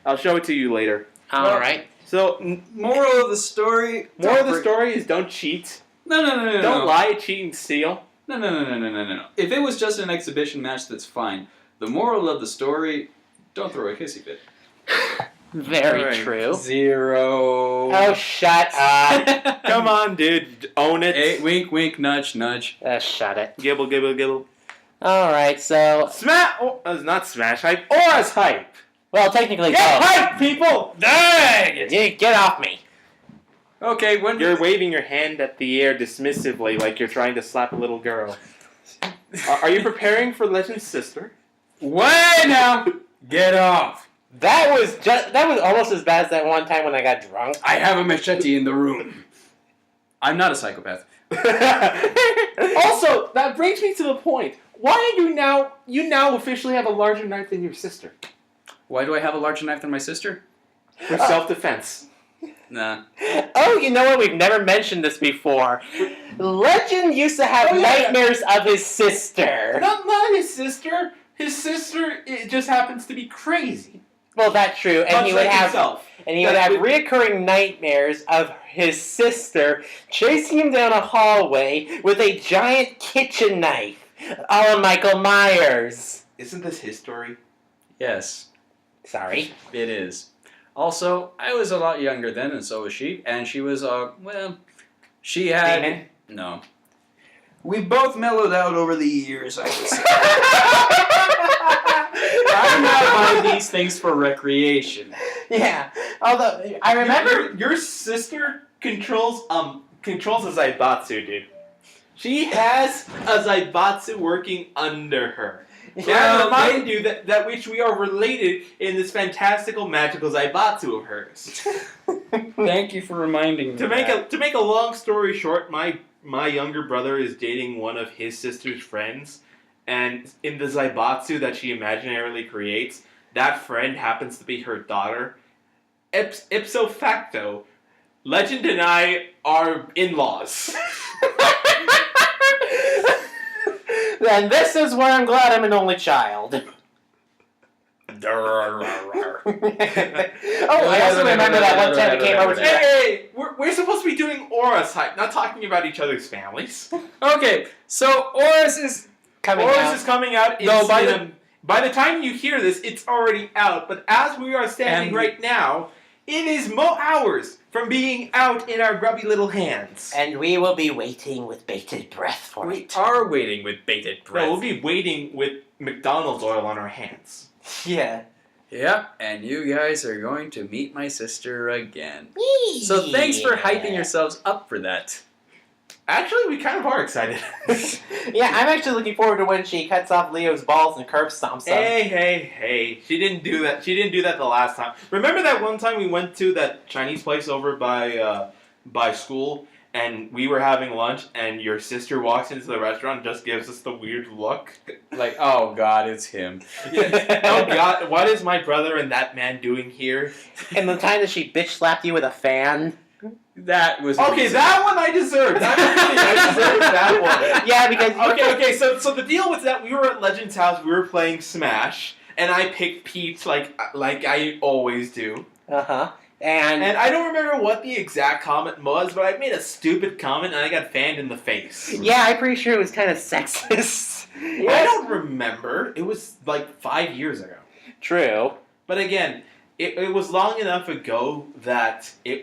I'll show it to you later. All right. So, moral of the story is don't cheat. No. Don't lie, cheat, and steal. No. If it was just an exhibition match, that's fine. The moral of the story, don't throw a hissy fit. Very true. 0. Oh, shut up. Come on, dude. Own it. Hey, wink, wink, nudge, nudge. Shut it. Gibble, gibble, gibble. All right, so... not Smash hype. ORAS hype. Well, technically... Get hype, people! Dang! Get off me. Okay, when... You're waving your hand at the air dismissively like you're trying to slap a little girl. Are you preparing for Legend's sister? Wait now! Get off. That was almost as bad as that one time when I got drunk. I have a machete in the room. I'm not a psychopath. Also, that brings me to the point. Why are you now officially have a larger knife than your sister? Why do I have a larger knife than my sister? For self-defense. Nah. Oh, you know what? We've never mentioned this before. Legend used to have nightmares of his sister. Not his sister. His sister it just happens to be crazy. Well, that's true, and Much he would like have himself. and he would have reoccurring nightmares of his sister chasing him down a hallway with a giant kitchen knife, a la Michael Myers. Isn't this his story? Yes, Sorry. it is. Also, I was a lot younger then, and so was she. And she was, she had... Demon? No. We both mellowed out over the years, I would say. I now buy these things for recreation. Yeah. Although I remember your sister controls a Zaibatsu, dude. She has a Zaibatsu working under her. Well, Remind you that which we are related in this fantastical magical Zaibatsu of hers. Thank you for reminding me. To make a long story short, my younger brother is dating one of his sister's friends, and in the Zaibatsu that she imaginarily creates, that friend happens to be her daughter. Ipso facto, Legend and I are in-laws. then this is where I'm glad I'm an only child. I also remember that one time we came over to Hey, we're supposed to be doing ORAS hype, not talking about each other's families. Okay, so ORAS is... ORAS is coming out. No, By the time you hear this, it's already out. But as we are standing right now, it is hours from being out in our grubby little hands. And we will be waiting with bated breath for We it. are waiting with bated breath. No, we'll be waiting with McDonald's oil on our hands. Yeah. Yep, and you guys are going to meet my sister again. So thanks for hyping yourselves up for that. Actually, we kind of are excited. Yeah, I'm actually looking forward to when she cuts off Leo's balls and curb stomps them. Hey. She didn't do that. She didn't do that the last time. Remember that one time we went to that Chinese place over by school, and we were having lunch, and your sister walks into the restaurant and just gives us the weird look? Like, oh god, it's him. Oh God, what is my brother and that man doing here? And the time that she bitch slapped you with a fan. That was Okay, amazing. that one I deserved. I deserved that one. Yeah, because Okay, so the deal was that we were at Legend's house, we were playing Smash, and I picked Peach like I always do. Uh-huh. And I don't remember what the exact comment was, but I made a stupid comment and I got fanned in the face. Yeah, I'm pretty sure it was kind of sexist. I don't remember. It was like 5 years ago. True. But again, it was long enough ago that I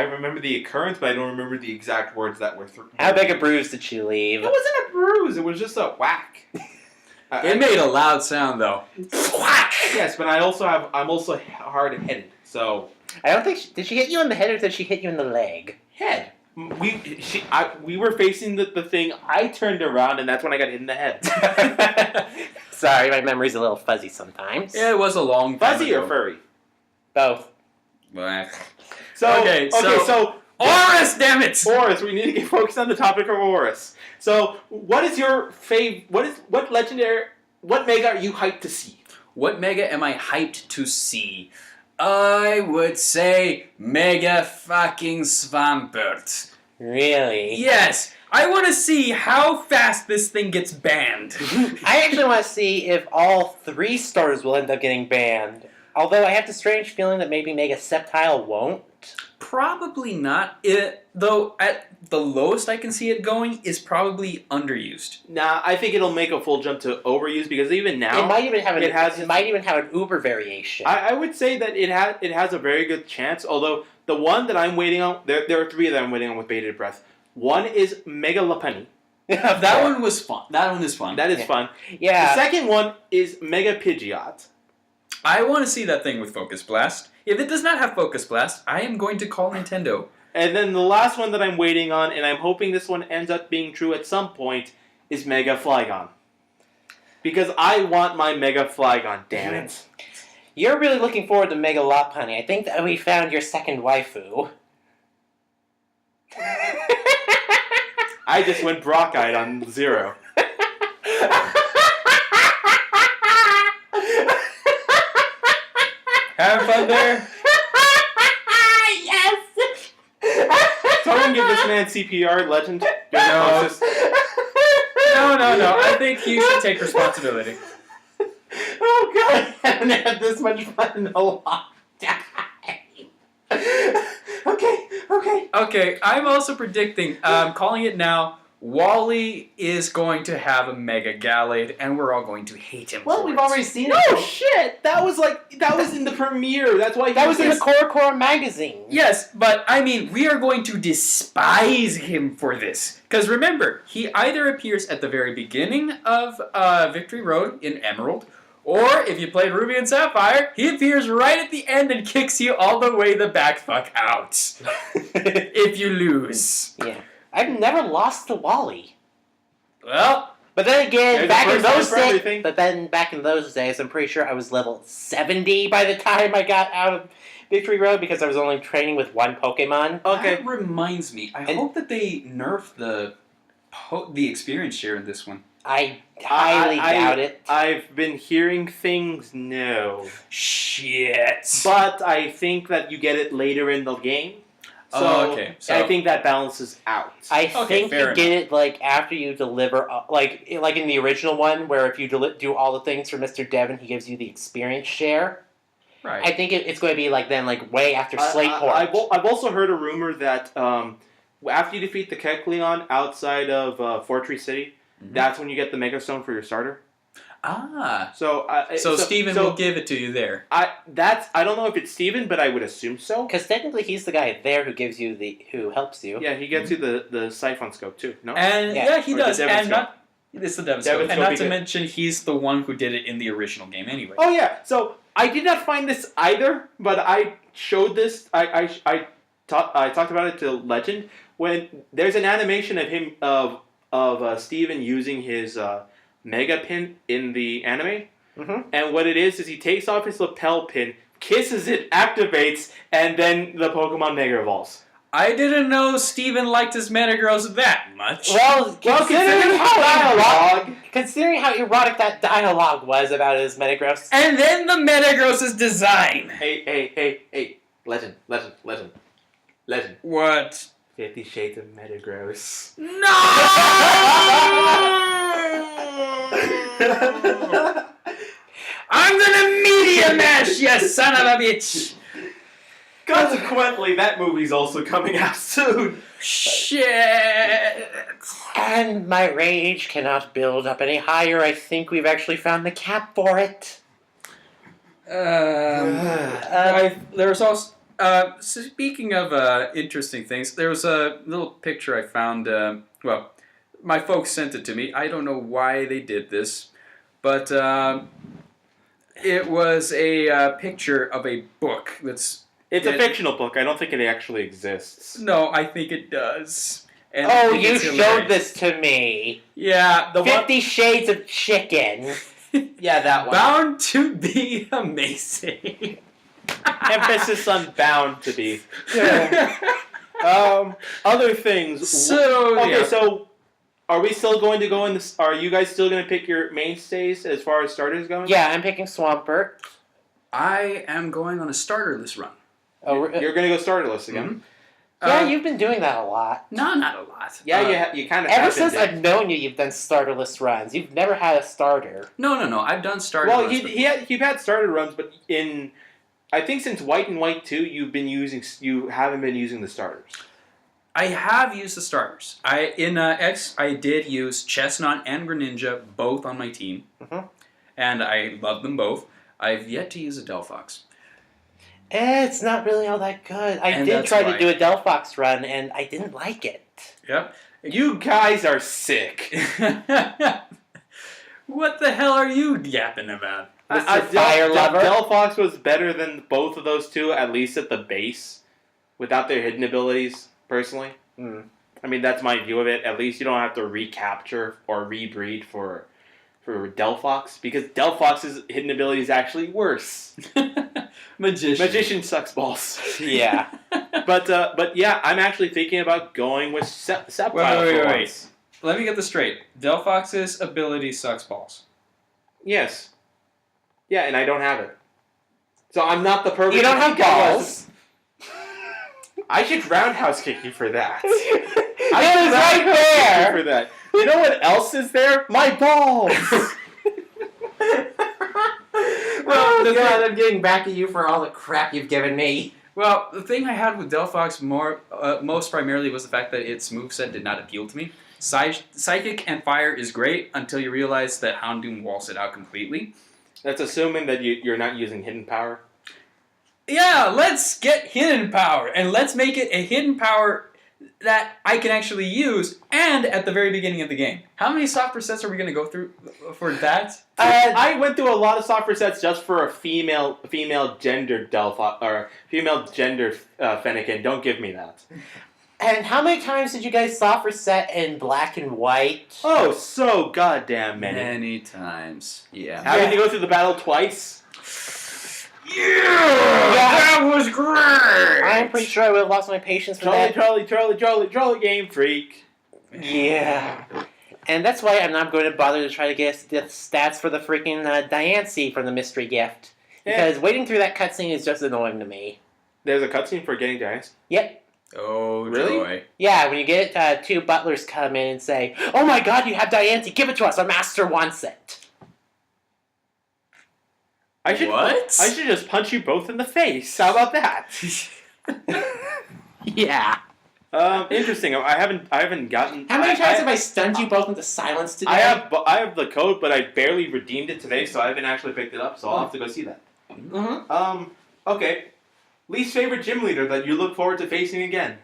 remember the occurrence, but I don't remember the exact words that were through. How big a bruise did she leave? It wasn't a bruise. It was just a whack. It made a loud sound though. Yes, but I'm also hard-headed, so I don't think did she hit you in the head or did she hit you in the leg? head. We were facing the thing. I turned around, and that's when I got hit in the head. Sorry, my memory's a little fuzzy sometimes. Yeah, it was a long time Fuzzy ago. or furry? Both. So so ORAS, damn it! ORAS. We need to get focused on the topic of ORAS. So, what is your what legendary? What mega are you hyped to see? What mega am I hyped to see? I would say Mega fucking Swampert. Really? Yes! I want to see how fast this thing gets banned. I actually want to see if all 3 stars will end up getting banned. Although I have the strange feeling that maybe Mega Sceptile won't. Probably not. Though at the lowest I can see it going is probably underused. Nah, I think it'll make a full jump to overuse because even now It might even have it might even have an Uber variation. I would say that it has a very good chance. Although the one that I'm waiting on, there are 3 that I'm waiting on with bated breath. One is Mega Lopunny. That one was fun. That one is fun. That is fun. Yeah. The second one is Mega Pidgeot. I want to see that thing with Focus Blast. If it does not have Focus Blast, I am going to call Nintendo. And then the last one that I'm waiting on, and I'm hoping this one ends up being true at some point, is Mega Flygon. Because I want my Mega Flygon, damn it. You're really looking forward to Mega Lopunny. I think that we found your second waifu. I just went Brock-eyed on 0. Having fun there? Yes! Someone give this man CPR, legend. No. No. I think you should take responsibility. Oh god, I haven't had this much fun in a long time. Okay. Okay, I'm also predicting, calling it now, Wally is going to have a Mega Gallade, and we're all going to hate him Well, for we've it. already seen No it. shit! That was in the premiere. That's why That was in the Core magazine. Yes, but I mean, we are going to despise him for this. Because remember, he either appears at the very beginning of Victory Road in Emerald, or if you played Ruby and Sapphire, he appears right at the end and kicks you all the way the back fuck out. If you lose. Yeah. I've never lost to Wally. Well, But then again, There's a first time for everything. back in those days, I'm pretty sure I was level 70 by the time I got out of Victory Road because I was only training with one Pokemon. that reminds me. I hope that they nerf the experience share in this one. I highly doubt it. I've been hearing things, no. Shit. But I think that you get it later in the game. So, Oh, okay. So I think that balances out. I Okay, think fair you get it like after you deliver, like in the original one, where if you do all the things for Mr. Devon, he gives you the experience share. right. I think it's going to be like then, like way after Slate Port. I've also heard a rumor that after you defeat the Kecleon outside of Fortress City, that's when you get the Mega Stone for your starter. So Steven will give it to you there. I don't know if it's Steven, but I would assume so. Because technically, he's the guy there who helps you. Yeah, he gets you the Siphon Scope too. No. And Yeah. he Or the does. Devon And Scope. it's the Devon Devon Scope. And Scope not you to get. mention, he's the one who did it in the original game anyway. Oh yeah. So I did not find this either, but I showed this. I talked about it to Legend when there's an animation of him of Steven using his Mega Pin in the anime. Mm-hmm. And what it is he takes off his lapel pin, kisses it, activates, and then the Pokemon Mega Evolves. I didn't know Steven liked his Metagross that much. Well, dialogue. considering how erotic that dialogue was about his Metagross. And then the Metagross's design. Hey. Legend. What? 50 Shades of Metagross. No! I'm gonna media mash, you son of a bitch! Consequently, that movie's also coming out soon. Shit! And my rage cannot build up any higher. I think we've actually found the cap for it. There's also speaking of interesting things, there was a little picture I found. Well, my folks sent it to me. I don't know why they did this, but it was a picture of a book that's. It's a fictional book. I don't think it actually exists. No, I think it does. And I Oh, think you it's showed hilarious. this to me. Yeah, the 50 Shades of Chicken. Yeah, that one. Bound to be amazing. Emphasis on bound to be. Other things. So Okay, yeah. so are we still going to go in this? Are you guys still going to pick your mainstays as far as starters going? Yeah, I'm picking Swampert. I am going on a starterless run. Oh, You're going to go starterless again. yeah, you've been doing that a lot. No, not a lot. Yeah, you kind of. Ever since I've known you, you've done starterless runs. You've never had a starter. No. I've done starter. Well, runs you've had starter runs, but I think since White and White 2, you haven't been using the starters. I have used the starters. In X, I did use Chestnut and Greninja both on my team, and I love them both. I've yet to use a Delphox. It's not really all that good. I And did that's try why. to do a Delphox run, and I didn't like it. Yep. You guys are sick. What the hell are you yapping about? Mr. Fire Lover. Delphox was better than both of those two, at least at the base, without their hidden abilities, personally. I mean, that's my view of it. At least you don't have to recapture or rebreed for Delphox, because Delphox's hidden ability is actually worse. Magician sucks balls. Yeah. But yeah, I'm actually thinking about going with Septile Wait. for once. Let me get this straight. Delphox's ability sucks balls. Yes. Yeah, and I don't have it. So I'm not the perfect. You don't have balls. I should roundhouse kick you for that. It was right there. For that. You know what else is there? My balls. Oh God, I'm getting back at you for all the crap you've given me. Well, the thing I had with Delphox most primarily was the fact that its moveset did not appeal to me. Psychic and Fire is great until you realize that Houndoom walls it out completely. That's assuming that you're not using hidden power. Yeah, let's get hidden power, and let's make it a hidden power that I can actually use, and at the very beginning of the game. How many software sets are we going to go through for that? I went through a lot of software sets just for a female gendered Delphi or female gendered Fennekin. Don't give me that. And how many times did you guys software set in black and white? Oh, so goddamn many. Many times. Yeah. Having to go through the battle twice. Yeah, that was great! I'm pretty sure I would have lost my patience for that. Charlie, Game Freak. Yeah. And that's why I'm not going to bother to try to get the stats for the freaking Diancie from the mystery gift. Because waiting through that cutscene is just annoying to me. There's a cutscene for getting Giants? Yep. Oh, really? Joy. Yeah, when you get it, two butlers come in and say, "Oh my God, you have Diancie, give it to us, our master wants it." I should just punch you both in the face. How about that? Yeah. Interesting. I haven't gotten. How many times have I stunned you both into silence today? I have the code, but I barely redeemed it today, so I haven't actually picked it up. So I'll have to go see that. Mm-hmm. Okay. Least favorite gym leader that you look forward to facing again?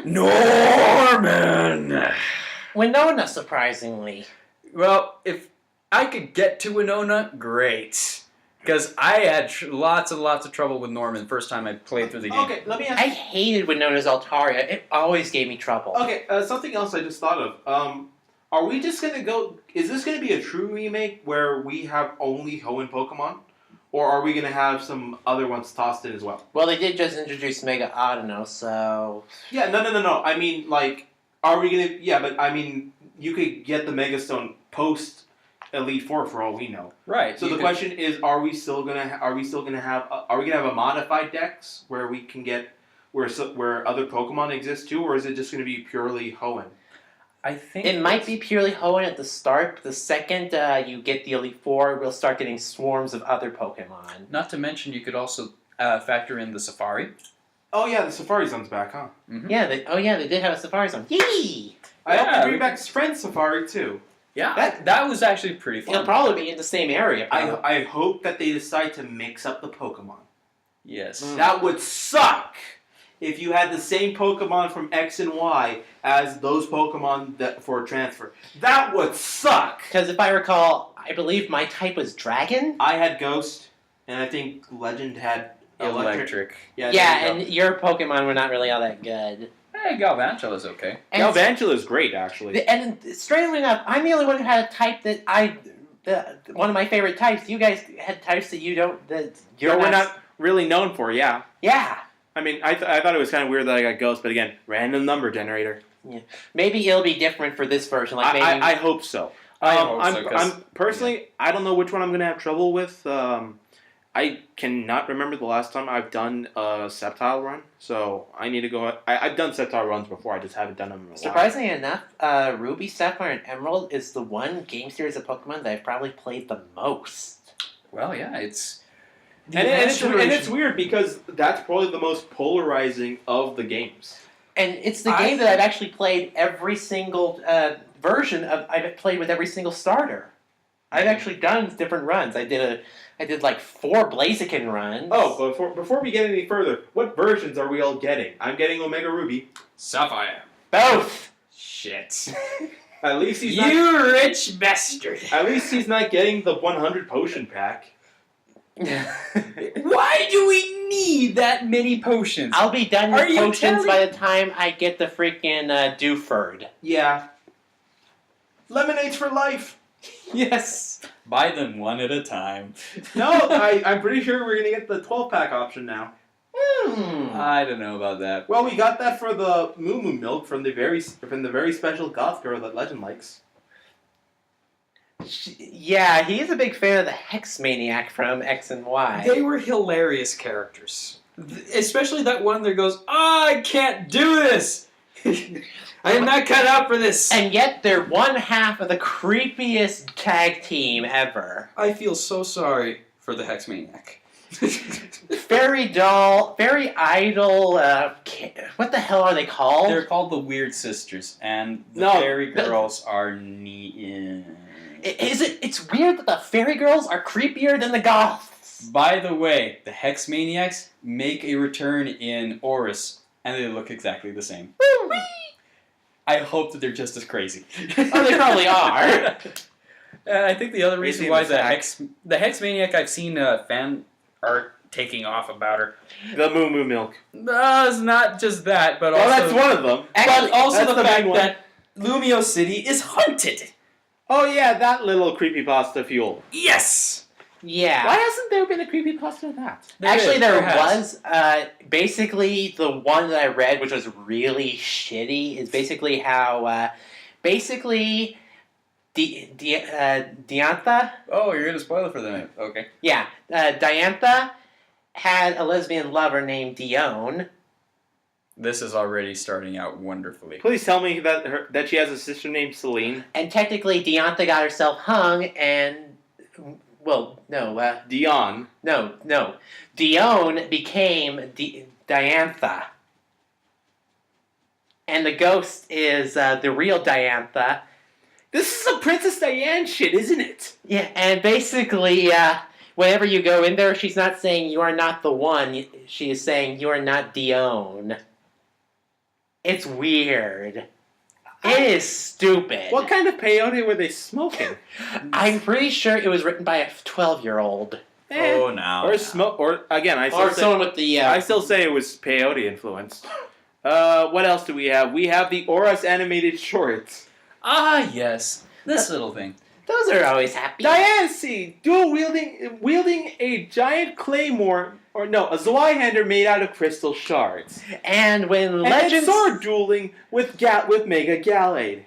Norman! Winona, surprisingly. Well, if I could get to Winona, great. Because I had lots and lots of trouble with Norman the first time I played through the game. Okay, let me ask I hated Winona's Altaria. It always gave me trouble. Okay, something else I just thought of. Are we just going to go... Is this going to be a true remake where we have only Hoenn Pokemon? Or are we going to have some other ones tossed in as well? Well, they did just introduce Mega Audino, so... Yeah, no. I mean, like, are we going to... Yeah, but I mean, you could get the Mega Stone post Elite Four for all we know. Right. So the question is, are we gonna have a modified dex where we can get where other Pokemon exist too, or is it just going to be purely Hoenn? I think It might be purely Hoenn at the start, but the second you get the Elite Four, we'll start getting swarms of other Pokemon. Not to mention, you could also factor in the Safari. Oh yeah, the Safari Zone's back, huh? Mm-hmm. Yeah, they did have a Safari Zone. Yee! I hope Yeah, they bring back Friend Safari too. Yeah, that was actually pretty fun. It'll probably be in the same area. I hope that they decide to mix up the Pokemon. Yes. That would suck if you had the same Pokemon from X and Y as those Pokemon for transfer. That would suck! Because if I recall, I believe my type was Dragon? I had Ghost, and I think Legend had Electric. Yeah, there you and your Pokemon were not really all that good. Hey, Galvantula's okay. And Galvantula is great, actually. And strangely enough, I'm the only one who had a type that one of my favorite types. You guys had types that you don't. That we're not really known for, yeah. Yeah. I mean, I thought it was kind of weird that I got Ghost, but again, random number generator. Yeah. Maybe it'll be different for this version. Like maybe I hope so. I hope so, I'm personally, I don't know which one I'm going to have trouble with. I cannot remember the last time I've done a Sceptile run, so I need to go... I've done Sceptile runs before, I just haven't done them in a while. Surprisingly enough, Ruby, Sapphire, and Emerald is the one game series of Pokemon that I've probably played the most. Well, yeah, it's... And it's weird because that's probably the most polarizing of the games. And it's the game that I've actually played every single version of... I've played with every single starter. I've actually done different runs. I did like 4 Blaziken runs. Oh, before we get any further, what versions are we all getting? I'm getting Omega Ruby. Sapphire. Both! Shit. At least he's You rich bastard. At least he's not getting the 100 potion pack. Why do we need that many potions? I'll be done with Are you potions telling- by the time I get the freaking Dewford. Yeah. Lemonades for life. Yes. Buy them one at a time. No, I'm pretty sure we're gonna get the 12-pack option now. I don't know about that. Well, we got that for the Moo Moo milk from the very special goth girl that Legend likes. Yeah, he's a big fan of the Hexmaniac from X and Y. They were hilarious characters. Especially that one that goes, I can't do this! I am not cut out for this! And yet they're one half of the creepiest tag team ever. I feel so sorry for the Hexmaniac. Very dull, very idle. What the hell are they called? They're called the Weird Sisters, and the No, fairy girls are It's weird that the fairy girls are creepier than the goths. By the way, the Hexmaniacs make a return in ORAS, and they look exactly the same. I hope that they're just as crazy. Oh, they probably are. And I think the other reason Crazy why in the the Hexmaniac, I've seen fan art taking off about her. The Moo Moo milk. It's not just that, but Well, also that's one of them. Actually, but also that's the the big fact one. that Lumio City is haunted. Oh yeah, that little creepypasta fuel. Yes. Yeah. Why hasn't there been a creepypasta of that? Actually, there has. was. Basically, the one that I read, which was really shitty, is basically how, Diantha, Oh, you're gonna spoil it for them. Okay. yeah, Diantha had a lesbian lover named Dione, This is already starting out wonderfully. Please tell me that she has a sister named Celine. and technically Diantha got herself hung, and, well, no, Dion. no, Dione became Diantha. And the ghost is the real Diantha. This is a Princess Diane shit, isn't it? Yeah, and basically, whenever you go in there, she's not saying you are not the one. She is saying you are not Dione. It's weird. It is stupid. What kind of peyote were they smoking? I'm pretty sure it was written by a 12-year-old. Oh, now. Or again, I Or someone with the... I still say it was peyote influenced. What else do we have? We have the ORAS animated shorts. Ah, yes. This little thing. Those are always happy. Diane C. wielding a giant claymore, or no, a Zweihander made out of crystal shards. And when And Legends... sword dueling with Mega Gallade.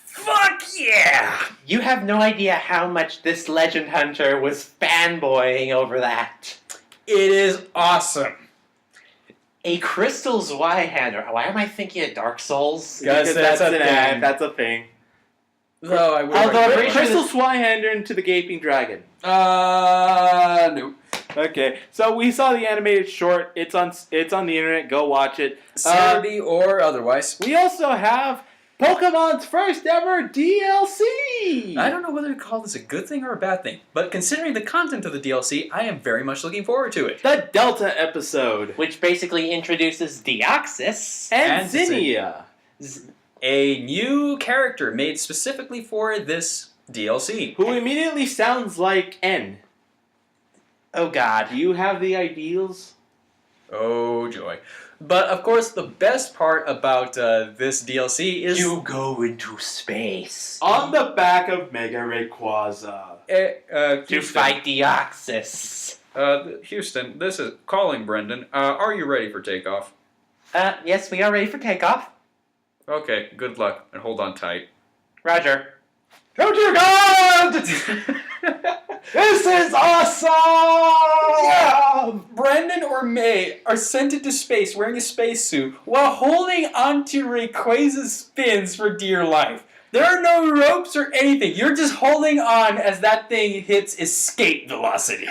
Fuck yeah! You have no idea how much this Legend Hunter was fanboying over that. It is awesome. A Crystal Zweihander. Why am I thinking of Dark Souls? Guys, that's a an thing. ad. That's a thing. Though I would Although I'm pretty sure Crystal Zweihander into the Gaping Dragon. no. Okay, so we saw the animated short. It's on the internet. Go watch it. Sanity or otherwise. We also have Pokemon's first ever DLC. I don't know whether to call this a good thing or a bad thing, but considering the content of the DLC, I am very much looking forward to it. The Delta episode. Which basically introduces Deoxys. And And Zinnia. A new character made specifically for this DLC. Who immediately sounds like N. Oh god. Do you have the ideals? Oh joy. But of course, the best part about this DLC is... You go into space. On the back of Mega Rayquaza. To Houston, fight Deoxys. Houston, this is calling Brendan. Are you ready for takeoff? Yes, we are ready for takeoff. Okay, good luck, and hold on tight. Roger. Oh dear God! This is awesome! Yeah! Brendan or May are sent into space wearing a spacesuit while holding onto Rayquaza's fins for dear life. There are no ropes or anything. You're just holding on as that thing hits escape velocity.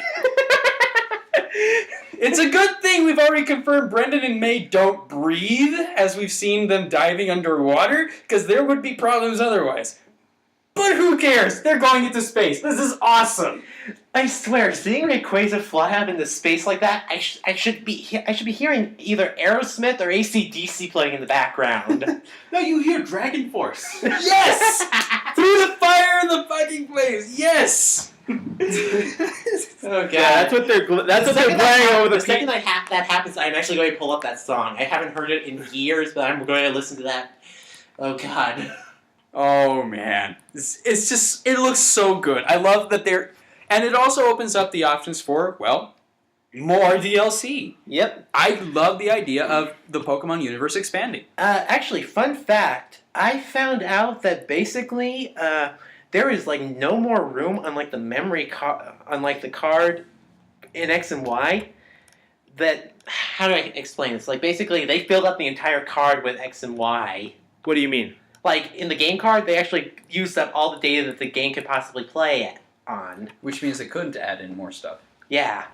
It's a good thing we've already confirmed Brendan and May don't breathe, as we've seen them diving underwater, because there would be problems otherwise. But who cares? They're going into space. This is awesome. I swear, seeing Rayquaza fly up into space like that, I should be hearing either Aerosmith or AC/DC playing in the background. No, you hear Dragon Force. Yes! Through the fire and the fucking flames. Yes! Oh god. Yeah, that's what they're blaring over the second that happens, I'm actually going to pull up that song. I haven't heard it in years, but I'm going to listen to that. Oh god. Oh man, it's just it looks so good. I love that they're, and it also opens up the options for more DLC. Yep. I love the idea of the Pokemon universe expanding. Actually, fun fact, I found out that basically there is like no more room on like the memory card, on like the card in X and Y. That, how do I explain this? Like basically they filled up the entire card with X and Y. What do you mean? Like in the game card, they actually used up all the data that the game could possibly play on. Which means they couldn't add in more stuff. Yeah.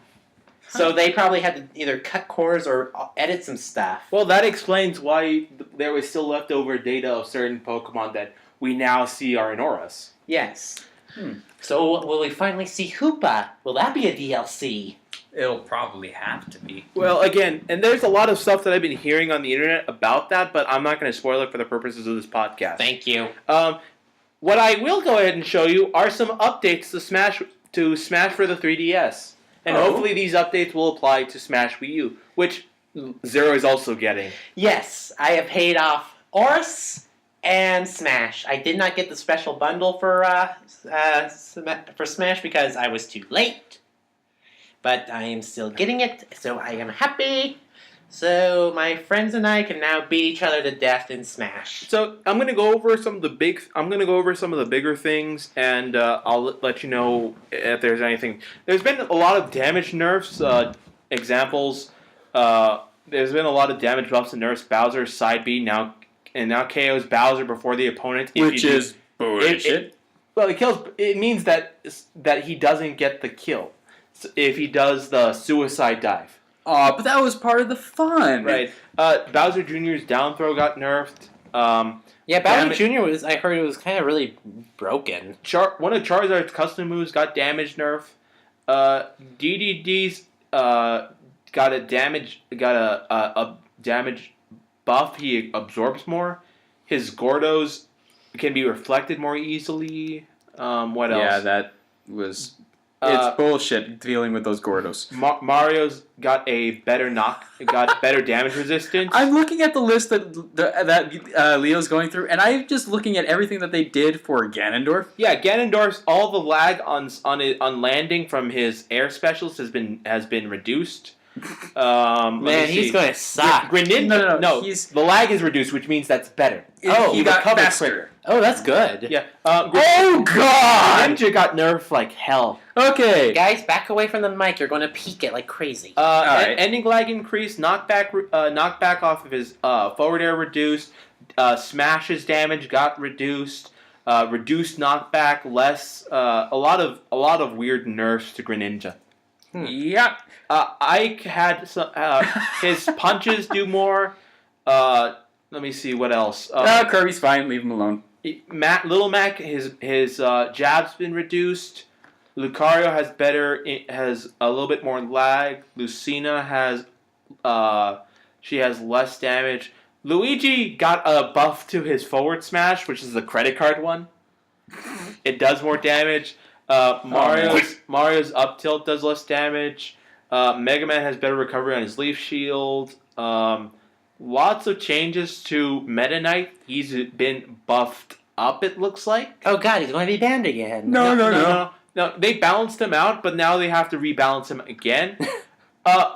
So they probably had to either cut cores or edit some stuff. Well, that explains why there was still leftover data of certain Pokemon that we now see are in ORAS. Yes. So will we finally see Hoopa? Will that be a DLC? It'll probably have to be. Well, again, and there's a lot of stuff that I've been hearing on the internet about that, but I'm not going to spoil it for the purposes of this podcast. Thank you. What I will go ahead and show you are some updates to Smash for the 3DS. And hopefully these updates will apply to Smash Wii U, which Zero is also getting. Yes, I have paid off ORAS and Smash. I did not get the special bundle for Smash because I was too late. But I am still getting it, so I am happy. So my friends and I can now beat each other to death in Smash. So I'm going to go over some of the bigger things, and I'll let you know if there's anything. There's been a lot of damage nerfs. Examples. There's been a lot of damage buffs and nerfs. Bowser's side B now KOs Bowser before the opponent. Which is bullshit. It means that he doesn't get the kill if he does the suicide dive. But that was part of the fun. Right. Bowser Jr.'s down throw got nerfed. Yeah, Bowser Jr. I heard it was kind of really broken. One of Charizard's custom moves got damage nerf. DDD's got a damage buff. He absorbs more. His Gordos can be reflected more easily. What else? Yeah, that was... It's bullshit dealing with those Gordos. Mario's got better damage resistance. I'm looking at the list that Leo's going through, and I'm just looking at everything that they did for Ganondorf. Yeah, Ganondorf's all the lag on landing from his air specialist has been reduced. Man, he's going to suck. Greninja, no, the lag is reduced, which means that's better. He got faster. Quicker. Oh, that's good. Yeah. Oh God! Greninja got nerfed like hell. Okay, Guys, back away from the mic. You're going to peek it like crazy. Right. Ending lag increased. Knockback off of his forward air reduced. Smash's damage got reduced. Reduced knockback. Less. A lot of weird nerfs to Greninja. Yep. Ike had some. His punches do more. Let me see what else. Kirby's fine. Leave him alone. Little Mac, his jab's been reduced. Lucario has a little bit more lag. Lucina has she has less damage. Luigi got a buff to his forward smash, which is the credit card one. It does more damage. Mario's up tilt does less damage. Mega Man has better recovery on his leaf shield. Lots of changes to Meta Knight. He's been buffed up, it looks like. Oh God, he's going to be banned again. No. They balanced him out, but now they have to rebalance him again.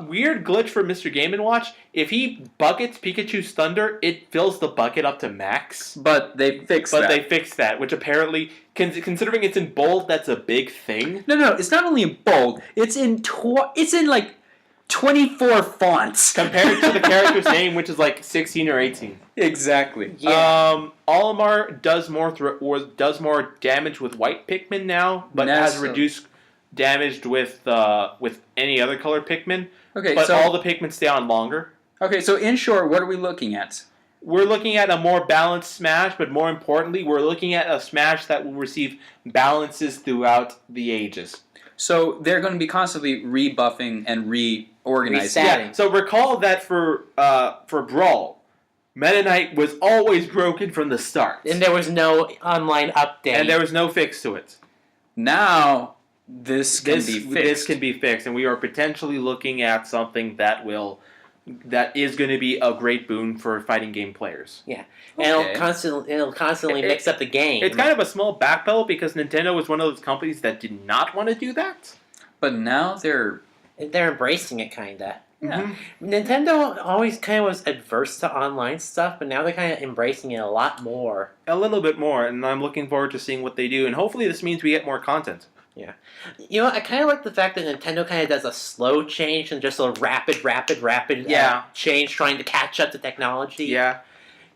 Weird glitch for Mr. Game & Watch. If he buckets Pikachu's Thunder, it fills the bucket up to max. But they fixed that. Which apparently, considering it's in bold, that's a big thing. No. It's not only in bold. It's in like 24 fonts compared to the character's name, which is like 16 or 18. Exactly. Yeah. Olimar does more damage with white Pikmin now, but has reduced damage with any other color Pikmin. Okay, but so all the Pikmin stay on longer. Okay, so in short, what are we looking at? We're looking at a more balanced Smash, but more importantly, we're looking at a Smash that will receive balances throughout the ages. So they're going to be constantly rebuffing and reorganizing. Yeah. So recall that for Brawl, Meta Knight was always broken from the start, And there was no online update. and there was no fix to it. Now this can be fixed. This can be fixed, and we are potentially looking at something that will that is going to be a great boon for fighting game players. And Okay. it'll constantly mix up the game. It's kind of a small backpedal because Nintendo was one of those companies that did not want to do that. But now they're They're embracing it, kinda. Yeah. Nintendo always kind of was adverse to online stuff, but now they're kind of embracing it a lot more. A little bit more, and I'm looking forward to seeing what they do, and hopefully this means we get more content. You know, I kind of like the fact that Nintendo kind of does a slow change and just a rapid change, trying to catch up to technology. Yeah.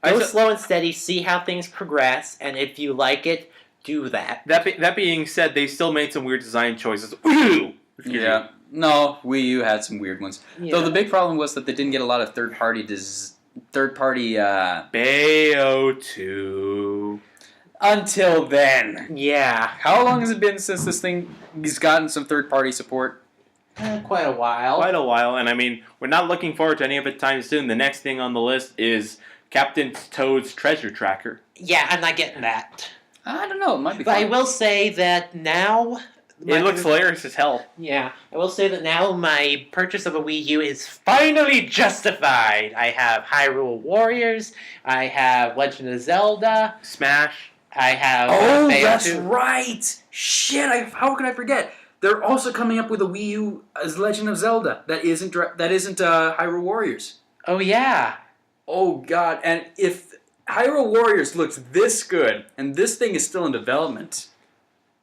Go slow and steady, see how things progress, and if you like it, do that. That being said, they still made some weird design choices. Ooh! yeah. No, Wii U had some weird ones. Yeah. Though the big problem was that they didn't get a lot of third party Bayo 2. until then. Yeah, How long has it been since this thing has gotten some third party support? quite a while. Quite a while, and I mean, we're not looking forward to any of it time soon. The next thing on the list is Captain Toad's Treasure Tracker. Yeah, I'm not getting that. I don't know. It might be But I fun. will say that now... It looks hilarious as hell. Yeah, I will say that now my purchase of a Wii U is finally justified. I have Hyrule Warriors, I have Legend of Zelda, Smash. I have... Oh, Bayo that's 2. right! Shit! How could I forget? They're also coming up with a Wii U as Legend of Zelda. That isn't Hyrule Warriors. Oh, yeah. Oh god! And if Hyrule Warriors looks this good, and this thing is still in development,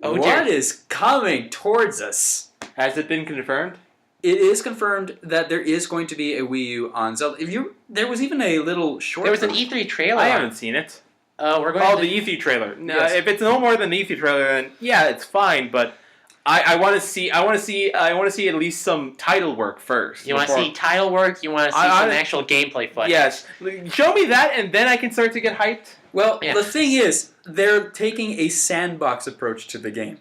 Oh, what dear. is coming towards us? Has it been confirmed? It is confirmed that there is going to be a Wii U on Zelda. There was even a little short. There was an film. E3 trailer. I haven't seen it. We're going Oh, to... the E3 trailer. No, Yes. if it's no more than the E3 trailer, then yeah, it's fine. But I want to see. I want to see at least some title work first. You want to before- see title work? You want to see some actual gameplay footage? Yes. Show me that, and then I can start to get hyped. Well, Yeah. the thing is, they're taking a sandbox approach to the game.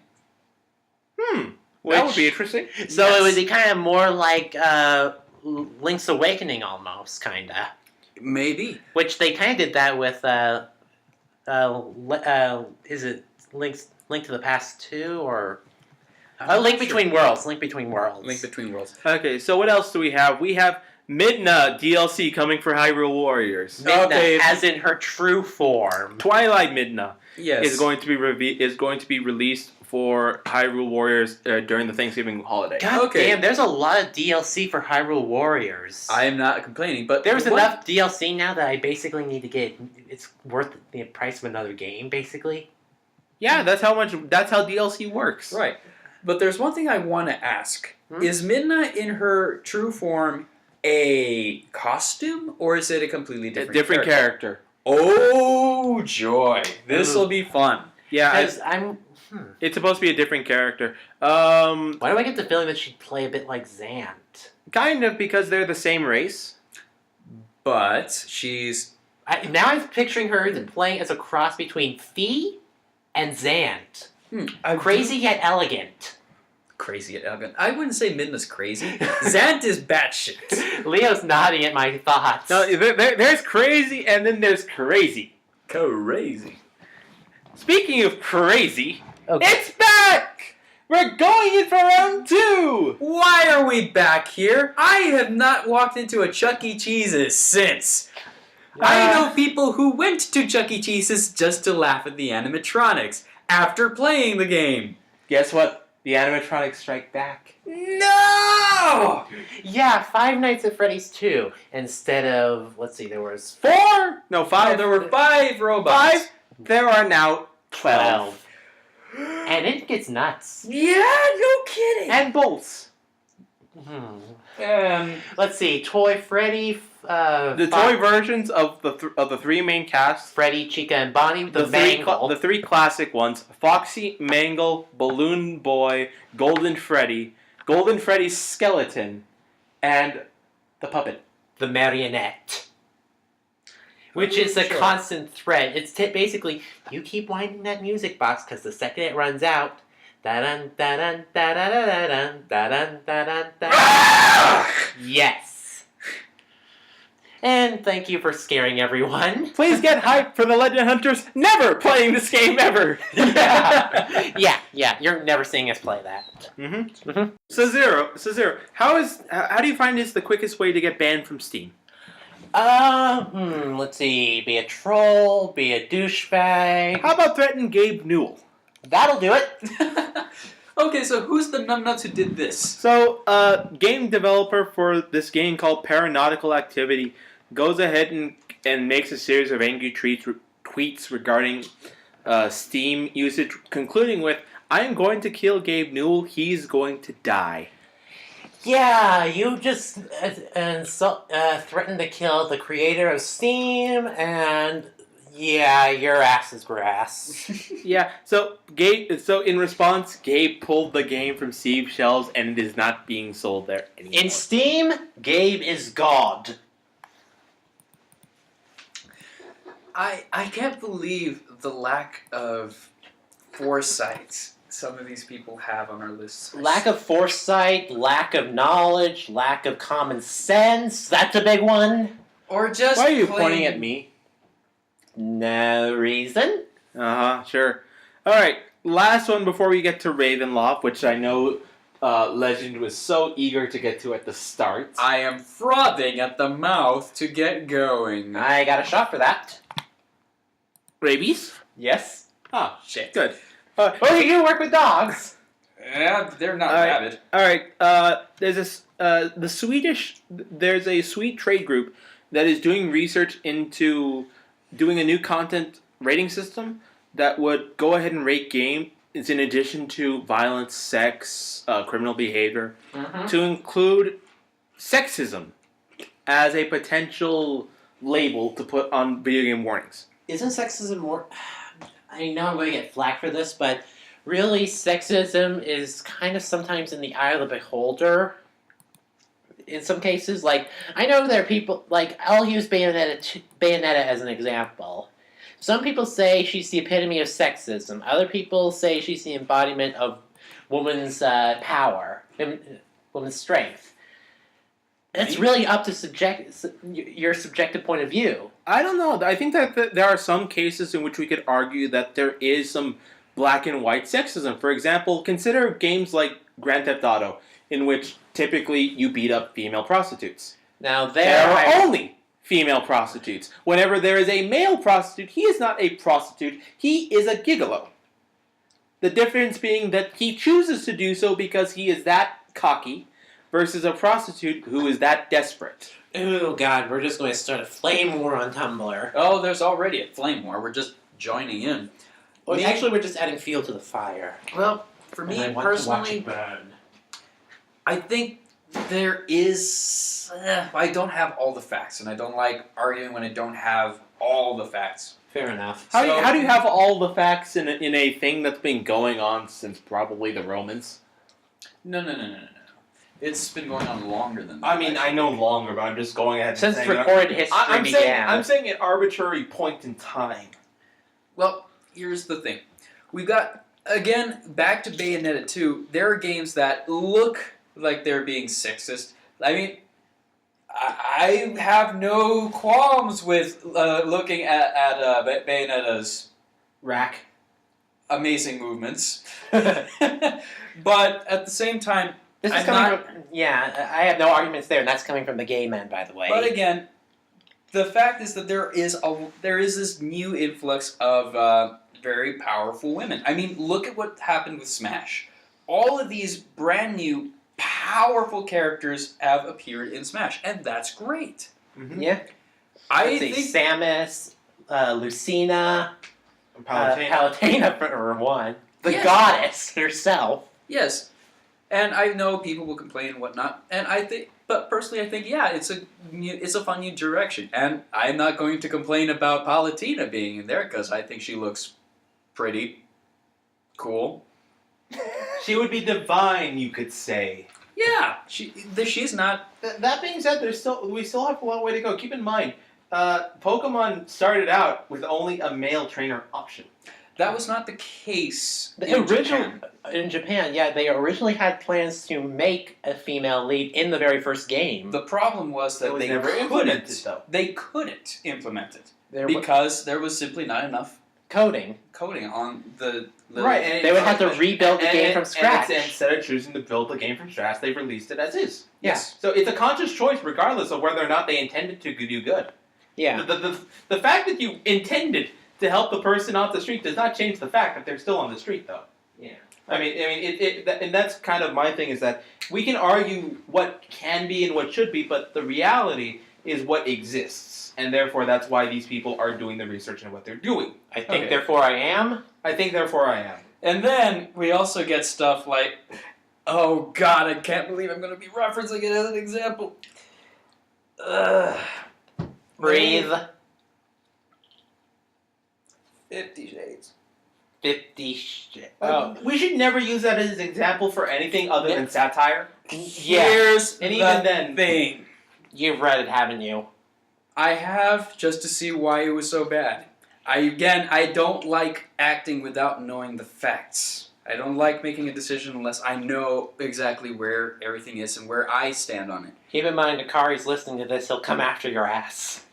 That Which- would be interesting. So Yes. it would be kind of more like Link's Awakening almost, kind of. Maybe. Which they kind of did that with, is it Link to the Past 2, or... Link Between Worlds. Link Between Worlds. Link Between Worlds. Okay, so what else do we have? We have Midna DLC coming for Hyrule Warriors. Midna, Okay, as in her true form. Twilight Midna Yes. is going to be released for Hyrule Warriors during the Thanksgiving holiday. God Okay. damn, there's a lot of DLC for Hyrule Warriors. I am not complaining, but There's what- enough DLC now that I basically need to get... It's worth the price of another game, basically. Yeah, that's how DLC works. Right. But there's one thing I want to ask. Hmm? Is Midna in her true form a costume, or is it a completely A different different character. Oh, joy. This will be fun. Yeah, Because it's supposed to be a different character. why do I get the feeling that she'd play a bit like Zant? Kind of because they're the same race. But she's... Now I'm picturing her playing as a cross between Fee and Zant. Crazy yet elegant. Crazy yet elegant. I wouldn't say Midna's crazy. Zant is batshit. Leo's nodding at my thoughts. No, there's crazy, and then there's crazy. Crazy. Speaking of crazy, Okay. it's back! We're going in for round 2! Why are we back here? I have not walked into a Chuck E. Cheese's since. I know people who went to Chuck E. Cheese's just to laugh at the animatronics after playing the game. Guess what? The animatronics strike back. No! Yeah, Five Nights at Freddy's 2. Instead of, let's see, there was 4? No, 5. There were 5 robots. 5? There are now 12. And it gets nuts. Yeah, no kidding. And bolts. Let's see, Toy Freddy, The toy versions of the three main casts. Freddy, Chica, and Bonnie, the The three classic ones: Foxy, Mangle, Balloon Boy, Golden Freddy's skeleton, and the puppet. the marionette. Which is a constant thread. It's basically, you keep winding that music box, because the second it runs out, da-dun, da-dun, da-da-da-da-dun, da-dun, da-dun, da-dun. Yes. And thank you for scaring everyone. Please get hyped for the Legend Hunters never playing this game ever. Yeah. You're never seeing us play that. So Zero, how do you find this the quickest way to get banned from Steam? Let's see. Be a troll, be a douchebag. How about threaten Gabe Newell? That'll do it. Okay, so who's the numbnuts who did this? So, game developer for this game called Paranautical Activity goes ahead and makes a series of angry tweets regarding Steam usage, concluding with, "I am going to kill Gabe Newell. He's going to die." Yeah, you just threatened to kill the creator of Steam, and yeah, your ass is grass. Yeah. So in response, Gabe pulled the game from Steam shelves, and it is not being sold there anymore. In Steam, Gabe is God. I can't believe the lack of foresight some of these people have on our lists. Lack of foresight, lack of knowledge, lack of common sense. That's a big one. Or just Why are you plain- pointing at me? No reason. Sure. All right. Last one before we get to Ravenloft, which I know Legend was so eager to get to at the start. I am frothing at the mouth to get going. I got a shot for that. Rabies? Yes. Oh, Shit. good. Oh, you work with dogs. Yeah, they're not All right. rabid. All right. There's a Swede trade group that is doing research into doing a new content rating system that would go ahead and rate game. It's in addition to violence, sex, criminal behavior, to include sexism as a potential label to put on video game warnings. Isn't sexism more... I know I'm going to get flack for this, but really sexism is kind of sometimes in the eye of the beholder. In some cases, like, I know there are people, like, I'll use Bayonetta as an example. Some people say she's the epitome of sexism. Other people say she's the embodiment of woman's power, woman's strength. It's really up to your subjective point of view. I don't know. I think that there are some cases in which we could argue that there is some black and white sexism. For example, consider games like Grand Theft Auto, in which typically you beat up female prostitutes. Now There are only female prostitutes. Whenever there is a male prostitute, he is not a prostitute, he is a gigolo. The difference being that he chooses to do so because he is that cocky, versus a prostitute who is that desperate. Oh God, we're just going to start a flame war on Tumblr. Oh, there's already a flame war. We're just joining in. Well, actually, we're just adding fuel to the fire. Well, for me And I want to watch personally, it burn. I think there is... I don't have all the facts, and I don't like arguing when I don't have all the facts. Fair enough. How do you have all the facts in a thing that's been going on since probably the Romans? No. It's been going on longer than that. I mean, I know longer, but I'm just going ahead and Since saying recorded history began. I'm saying an arbitrary point in time. Well, here's the thing. We've got, again, back to Bayonetta 2, there are games that look like they're being sexist. I mean, I have no qualms with looking at Bayonetta's Rack. amazing movements. But at the same time, This is I'm coming from... Yeah, I have no arguments there, and that's coming from the gay men, by the way. but again, the fact is that there is this new influx of very powerful women. I mean, look at what happened with Smash. All of these brand new, powerful characters have appeared in Smash, and that's great. Mm-hmm. Yeah. I Let's see, think Samus, Lucina, Palutena. Palutena for one. The Yes. goddess herself. yes, and I know people will complain and whatnot, and I think, but personally, I think it's a fun new direction, and I'm not going to complain about Palutena being in there because I think she looks pretty cool. She would be divine, you could say. Yeah, she's not. That being said, we still have a long way to go. Keep in mind, Pokemon started out with only a male trainer option. That was not the case The in original Japan. in Japan, yeah, they originally had plans to make a female lead in the very first game. The problem was that It was they never implemented, though. They couldn't implement it There was because there was simply not enough coding. coding on the Right, and They would have to rebuild the game from scratch. And instead of choosing to build the game from scratch, they released it as is. Yes. So it's a conscious choice, regardless of whether or not they intended to do good. Yeah. The fact that you intended to help the person off the street does not change the fact that they're still on the street, though. Yeah. And that's kind of my thing, is that we can argue what can be and what should be, but the reality is what exists, and therefore that's why these people are doing the research and what they're doing. I think, Okay. therefore, I am. I think, therefore, I am. And then we also get stuff like, oh god, I can't believe I'm going to be referencing it as an example. Breathe. 50 Shades. 50 shit. We should never use that as an example for anything other than satire. Yeah. Here's And the even then- thing. You've read it, haven't you? I have, just to see why it was so bad. I don't like acting without knowing the facts. I don't like making a decision unless I know exactly where everything is and where I stand on it. Keep in mind, Akari's listening to this, he'll come after your ass.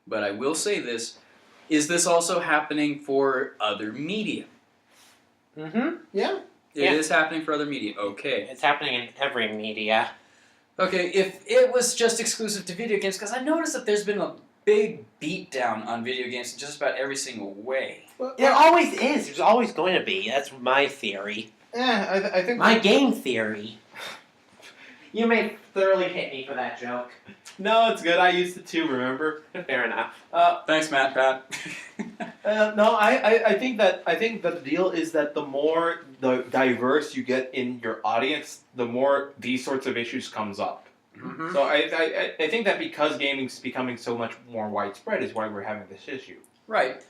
But I will say this, is this also happening for other media? Mm-hmm. Yeah. It is happening for other media, okay. It's happening in every media. Okay, if it was just exclusive to video games, because I noticed that there's been a big beatdown on video games in just about every single way. There always is. There's always going to be. That's my theory. Yeah, I think My game theory. You may thoroughly hit me for that joke. No, it's good. I used it too. Remember? Fair enough. Thanks, Matt, Pat. No, I think that the deal is that the more the diverse you get in your audience, the more these sorts of issues comes up. Mm-hmm. So I think that because gaming's becoming so much more widespread is why we're having this issue. Right.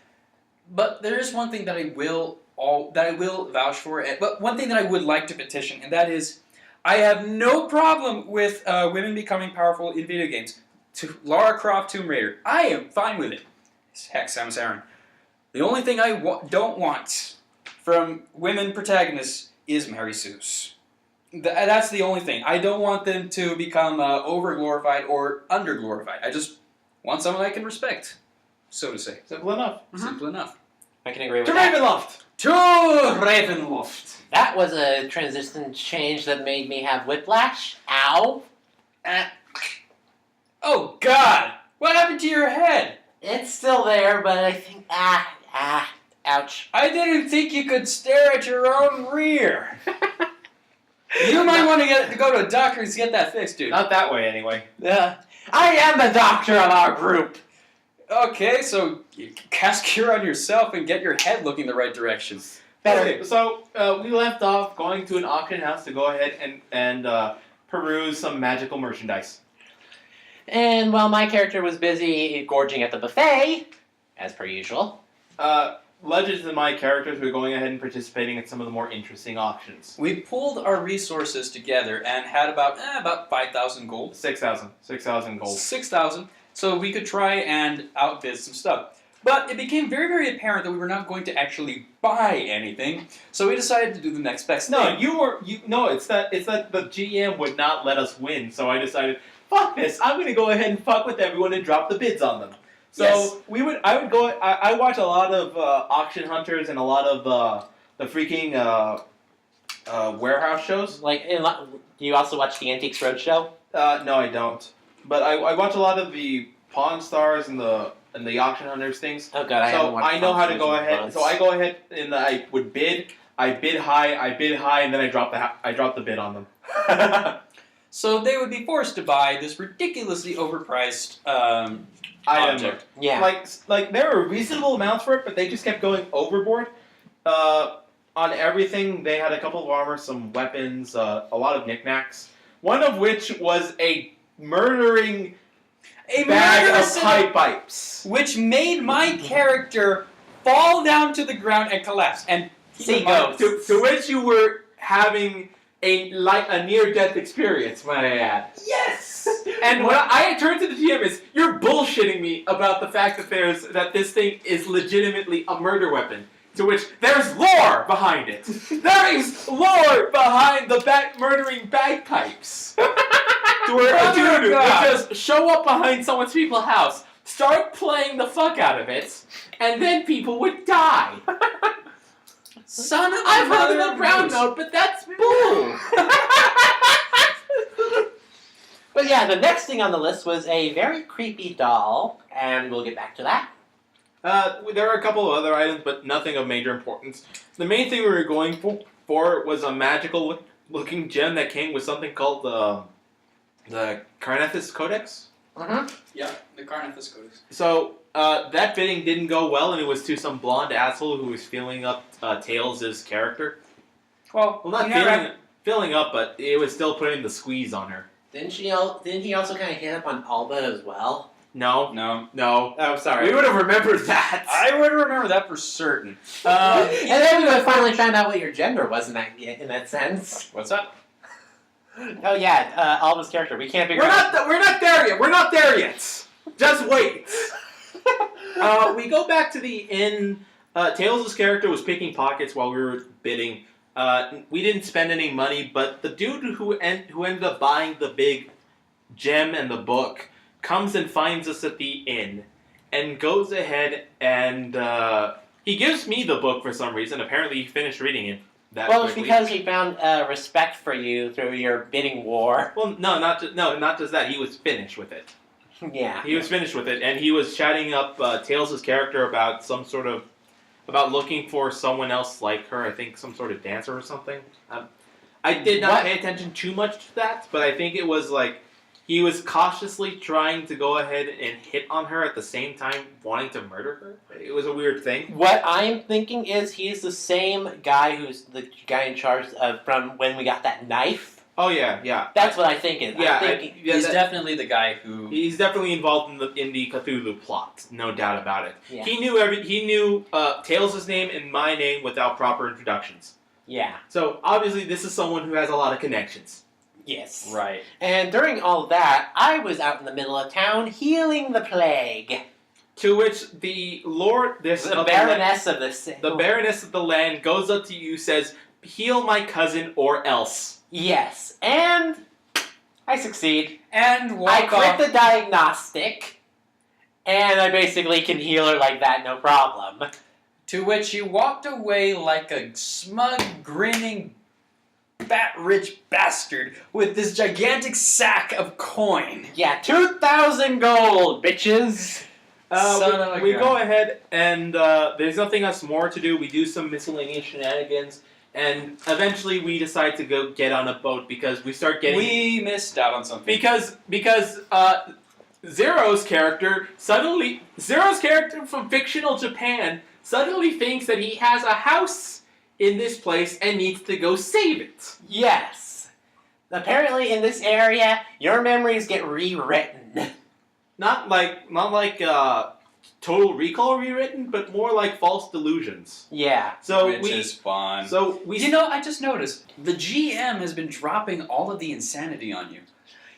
But there is one thing that I will vouch for, but one thing that I would like to petition, and that is, I have no problem with women becoming powerful in video games. To Lara Croft Tomb Raider, I am fine with it. Heck, Samus Aran. The only thing I don't want from women protagonists is Mary Sue's. That's the only thing. I don't want them to become over-glorified or under-glorified. I just want someone I can respect, so to say. Simple enough. Simple enough. I can agree with To that. Ravenloft! To Ravenloft! That was a transition change that made me have whiplash. Ow. Oh God! What happened to your head? It's still there, but I think... ouch. I didn't think you could stare at your own rear. You might want to go to a doctor and get that fixed, dude. Not that way, anyway. I am the doctor of our group. Okay, so you cast cure on yourself and get your head looking the right direction. Better. Okay, so we left off going to an auction house to go ahead and peruse some magical merchandise. And while my character was busy gorging at the buffet, as per usual. Legends and my characters were going ahead and participating in some of the more interesting auctions. We pulled our resources together and had about 5,000 gold. 6,000 gold. 6,000, so we could try and outbid some stuff. But it became very, very apparent that we were not going to actually buy anything, so we decided to do the next best No, thing. it's that the GM would not let us win, so I decided, fuck this, I'm gonna go ahead and fuck with everyone and drop the bids on them. So Yes. I watch a lot of auction hunters and a lot of the freaking warehouse shows. Like, do you also watch the Antiques Roadshow? No, I don't. But I watch a lot of the Pawn Stars and the auction hunters things. Oh god, I haven't So watched I know how to Monsters go in ahead. months. So I go ahead and I would bid. I bid high, and then I drop the bid on them. So they would be forced to buy this ridiculously overpriced object. Yeah. Like there were reasonable amounts for it, but they just kept going overboard. On everything, they had a couple of armor, some weapons, a lot of knickknacks. One of which was a murdering bag murderous of pipe pipes. which made my character fall down to the ground and collapse. And See ghosts. To which you were having a near-death experience, might I add. yes! And what I turned to the GM is, you're bullshitting me about the fact that this thing is legitimately a murder weapon. To which there's lore behind it. There is lore behind the murdering bagpipes. To where a dude would just show up behind someone's people's house, start playing the fuck out of it, and then people would die. Son of a I've heard mother of a brown goose. note, but that's bull. But yeah, the next thing on the list was a very creepy doll, and we'll get back to that. There are a couple of other items, but nothing of major importance. The main thing we were going for was a magical looking gem that came with something called the Carnethus Codex. Mm-hmm. Yeah, the Carnethus Codex. So that bidding didn't go well, and it was to some blonde asshole who was filling up Tails' character. Well, Well, not filling up, but it was still putting the squeeze on her. Didn't he also kind of hit up on Alba as well? No. Oh, I'm sorry. We would have remembered that. I would remember that for certain. And then we finally found out what your gender was in that sense. What's up? Oh yeah, Alba's character. We can't figure We're out. not there yet. We're not there yet. Just wait. We go back to the inn. Tails' character was picking pockets while we were bidding. We didn't spend any money, but the dude who ended up buying the big gem and the book comes and finds us at the inn and goes ahead and he gives me the book for some reason. Apparently he finished reading it that Well, it's quickly. because he found respect for you through your bidding war. Well, not just that. He was finished with it. Yeah. He was finished with it, and he was chatting up Tails' character about about looking for someone else like her. I think some sort of dancer or something. I did not pay attention too much to that, but I think it was like he was cautiously trying to go ahead and hit on her at the same time wanting to murder her. It was a weird thing. What I'm thinking is he's the same guy who's the guy in charge of from when we got that knife. Oh yeah. That's what I think is. Yeah, I'm thinking, He's definitely the guy who. He's definitely involved in the Cthulhu plot, no doubt about it. Yeah. He knew Tails' name and my name without proper introductions. Yeah. So obviously this is someone who has a lot of connections. Yes. Right. And during all that, I was out in the middle of town healing the plague. To which the Baroness of the the Baroness of the land goes up to you, says, "Heal my cousin or else." Yes, and I succeed. And I walk crit off. the diagnostic, and I basically can heal her like that, no problem. To which he walked away like a smug, grinning, bat-rich bastard with this gigantic sack of coin. Yeah, 2,000 gold, bitches. Son of a we gun. go ahead and there's nothing else more to do. We do some miscellaneous shenanigans, and eventually we decide to go get on a boat because we start getting We missed out on something. because Zero's character from fictional Japan suddenly thinks that he has a house in this place and needs to go save it. Yes. Apparently in this area, your memories get rewritten. Not like Total Recall rewritten, but more like false delusions. Yeah. So Which is fun. we I just noticed the GM has been dropping all of the insanity on you.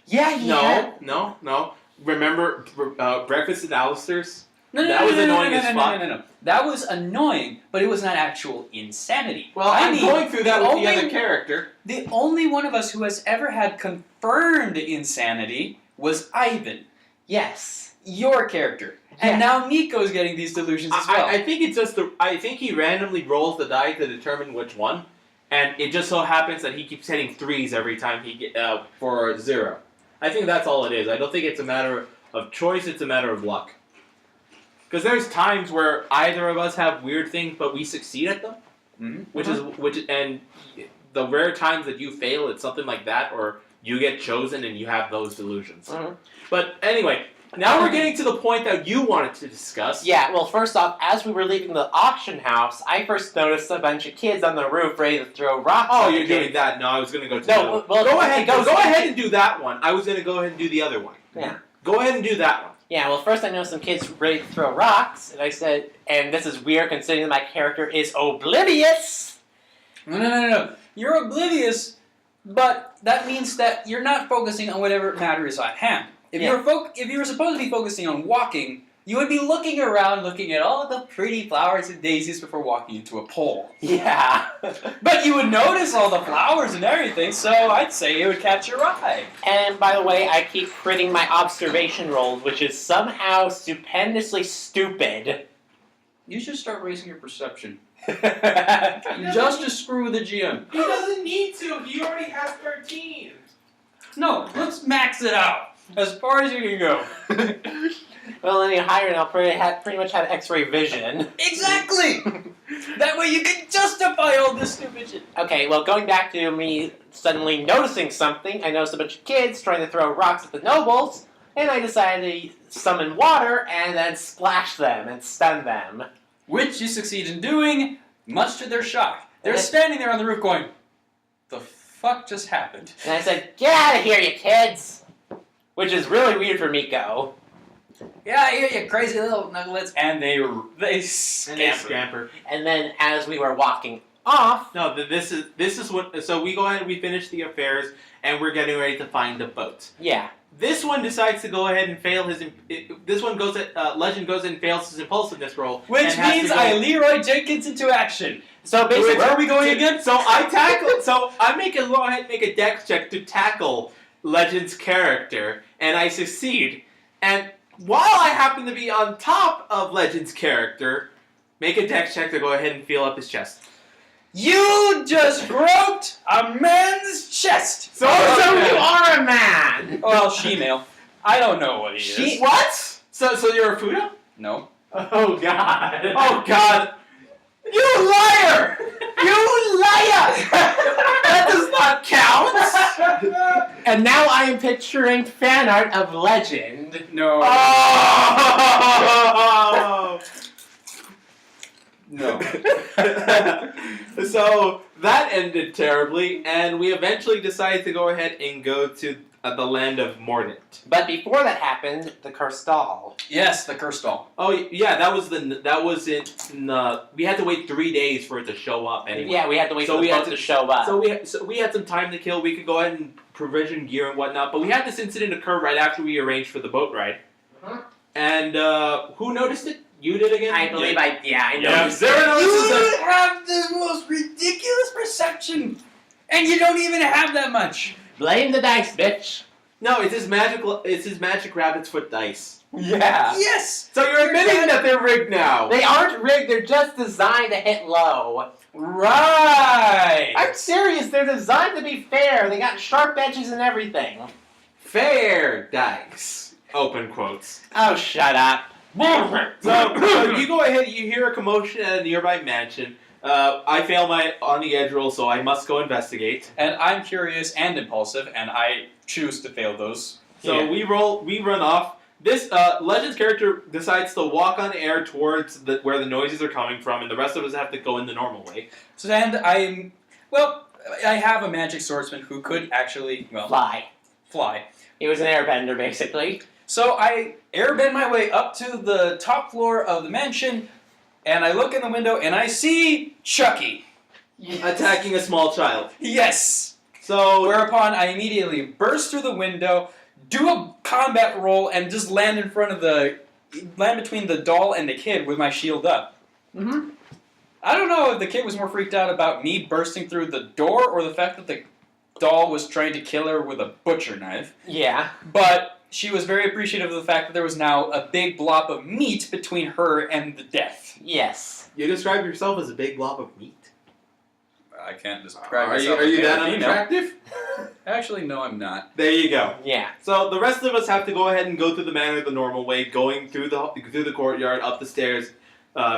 Yeah, No. Remember Breakfast at Alistair's? No, That was annoying as fuck. No. That was annoying, but it was not actual insanity. Well, I'm going through that with the other character. The only one of us who has ever had confirmed insanity was Ivan, Yes. your character. And now Nico's getting these delusions as well. I think it's just I think he randomly rolls the die to determine which one, and it just so happens that he keeps hitting 3s every time he for 0. I think that's all it is. I don't think it's a matter of choice. It's a matter of luck. Because there's times where either of us have weird things, but we succeed at them, and the rare times that you fail at something like that, or you get chosen and you have those delusions. But anyway, now we're getting to the point that you wanted to discuss. Yeah, well, first off, as we were leaving the auction house, I first noticed a bunch of kids on the roof ready to throw rocks. Oh, at you're the doing kids. that? No, I was going to go to No, the well, go ahead. it goes- Go ahead and do that one. I was going to go ahead and do the other one. Yeah. Go ahead and do that one. Yeah, well, first I noticed some kids ready to throw rocks, and I said, and this is weird considering that my character is oblivious. No. You're oblivious, but that means that you're not focusing on whatever matter is at hand. If Yeah. if you were supposed to be focusing on walking, You would be looking around, looking at all the pretty flowers and daisies before walking into a pole. Yeah. But you would notice all the flowers and everything, so I'd say it would catch your eye. And by the way, I keep critting my observation rolls, which is somehow stupendously stupid. You should start raising your perception. Well, Just to screw the GM. He doesn't need to. He already has 13. No, let's max it out. As far as you can go. any higher and I'll pretty much have X-ray vision. Exactly! That way you can justify all this stupid shit. Okay, well, going back to me suddenly noticing something, I noticed a bunch of kids trying to throw rocks at the nobles, and I decided to summon water and then splash them and stun them. Which you succeed in doing, much to their shock. They're standing there on the roof going, the fuck just happened? And I said, "Get out of here, you kids!" Which is really weird for Miko. Yeah, I hear you crazy little nugglets. And they Scamper. And then as we were walking off... No, this is what... So we go ahead and we finish the affairs, and we're getting ready to find the boat. Yeah. This one decides to go ahead and fail his... This one goes at... Legend goes and fails his impulsiveness roll. Which and has means to go- I Leroy Jenkins into action. So basically... Where are we going again? So I tackle... So I go ahead and make a dex check to tackle Legend's character, and I succeed. And while I happen to be on top of Legend's character, make a dex check to go ahead and feel up his chest. You just groped a man's chest. So you are a man! Well, she-male. I don't know what he is. What? So you're a Fuda? No. Oh, God. Oh God! You liar! You liar! That does not count! And now I am picturing fan art of Legend. No. Oh! No. So that ended terribly, and we eventually decided to go ahead and go to the land of Mordant. But before that happened, the cursed doll. Yes, the cursed doll. Oh yeah, that was we had to wait 3 days for it to show up anyway. Yeah, we had to wait So for we the had boat to- to show up. So we had some time to kill. We could go ahead and provision gear and whatnot, but we had this incident occur right after we arranged for the boat ride. Uh-huh. And who noticed it? You did again? I believe I noticed. Yeah, Sarah notices You it. have the most ridiculous perception, and you don't even have that much. Blame the dice, bitch. No, it's his magic rabbit's foot dice. Yeah. Yes. So you're admitting that they're rigged now. They aren't rigged, they're just designed to hit low. Right. I'm serious, they're designed to be fair. They got sharp edges and everything. Fair dice. Open quotes. Oh, shut up. So you go ahead. You hear a commotion at a nearby mansion. I fail my on the edge roll, so I must go investigate. And I'm curious and impulsive, and I choose to fail those. So Yeah. we run off. This Legend's character decides to walk on air towards where the noises are coming from, and the rest of us have to go in the normal way. So then I have a magic swordsman who could actually, fly. He was an airbender, basically. So I airbend my way up to the top floor of the mansion, and I look in the window, and I see Chucky. Attacking a small child. Yes! So Whereupon I immediately burst through the window, do a combat roll, and just land between the doll and the kid with my shield up. Mm-hmm. I don't know if the kid was more freaked out about me bursting through the door or the fact that the doll was trying to kill her with a butcher knife. Yeah. But she was very appreciative of the fact that there was now a big blob of meat between her and the death. Yes. you describe yourself as a big blob of meat. I can't describe Are you myself as being that a female. unattractive? Actually, no, I'm not. There you go. Yeah. So the rest of us have to go ahead and go through the manor the normal way, going through the courtyard, up the stairs,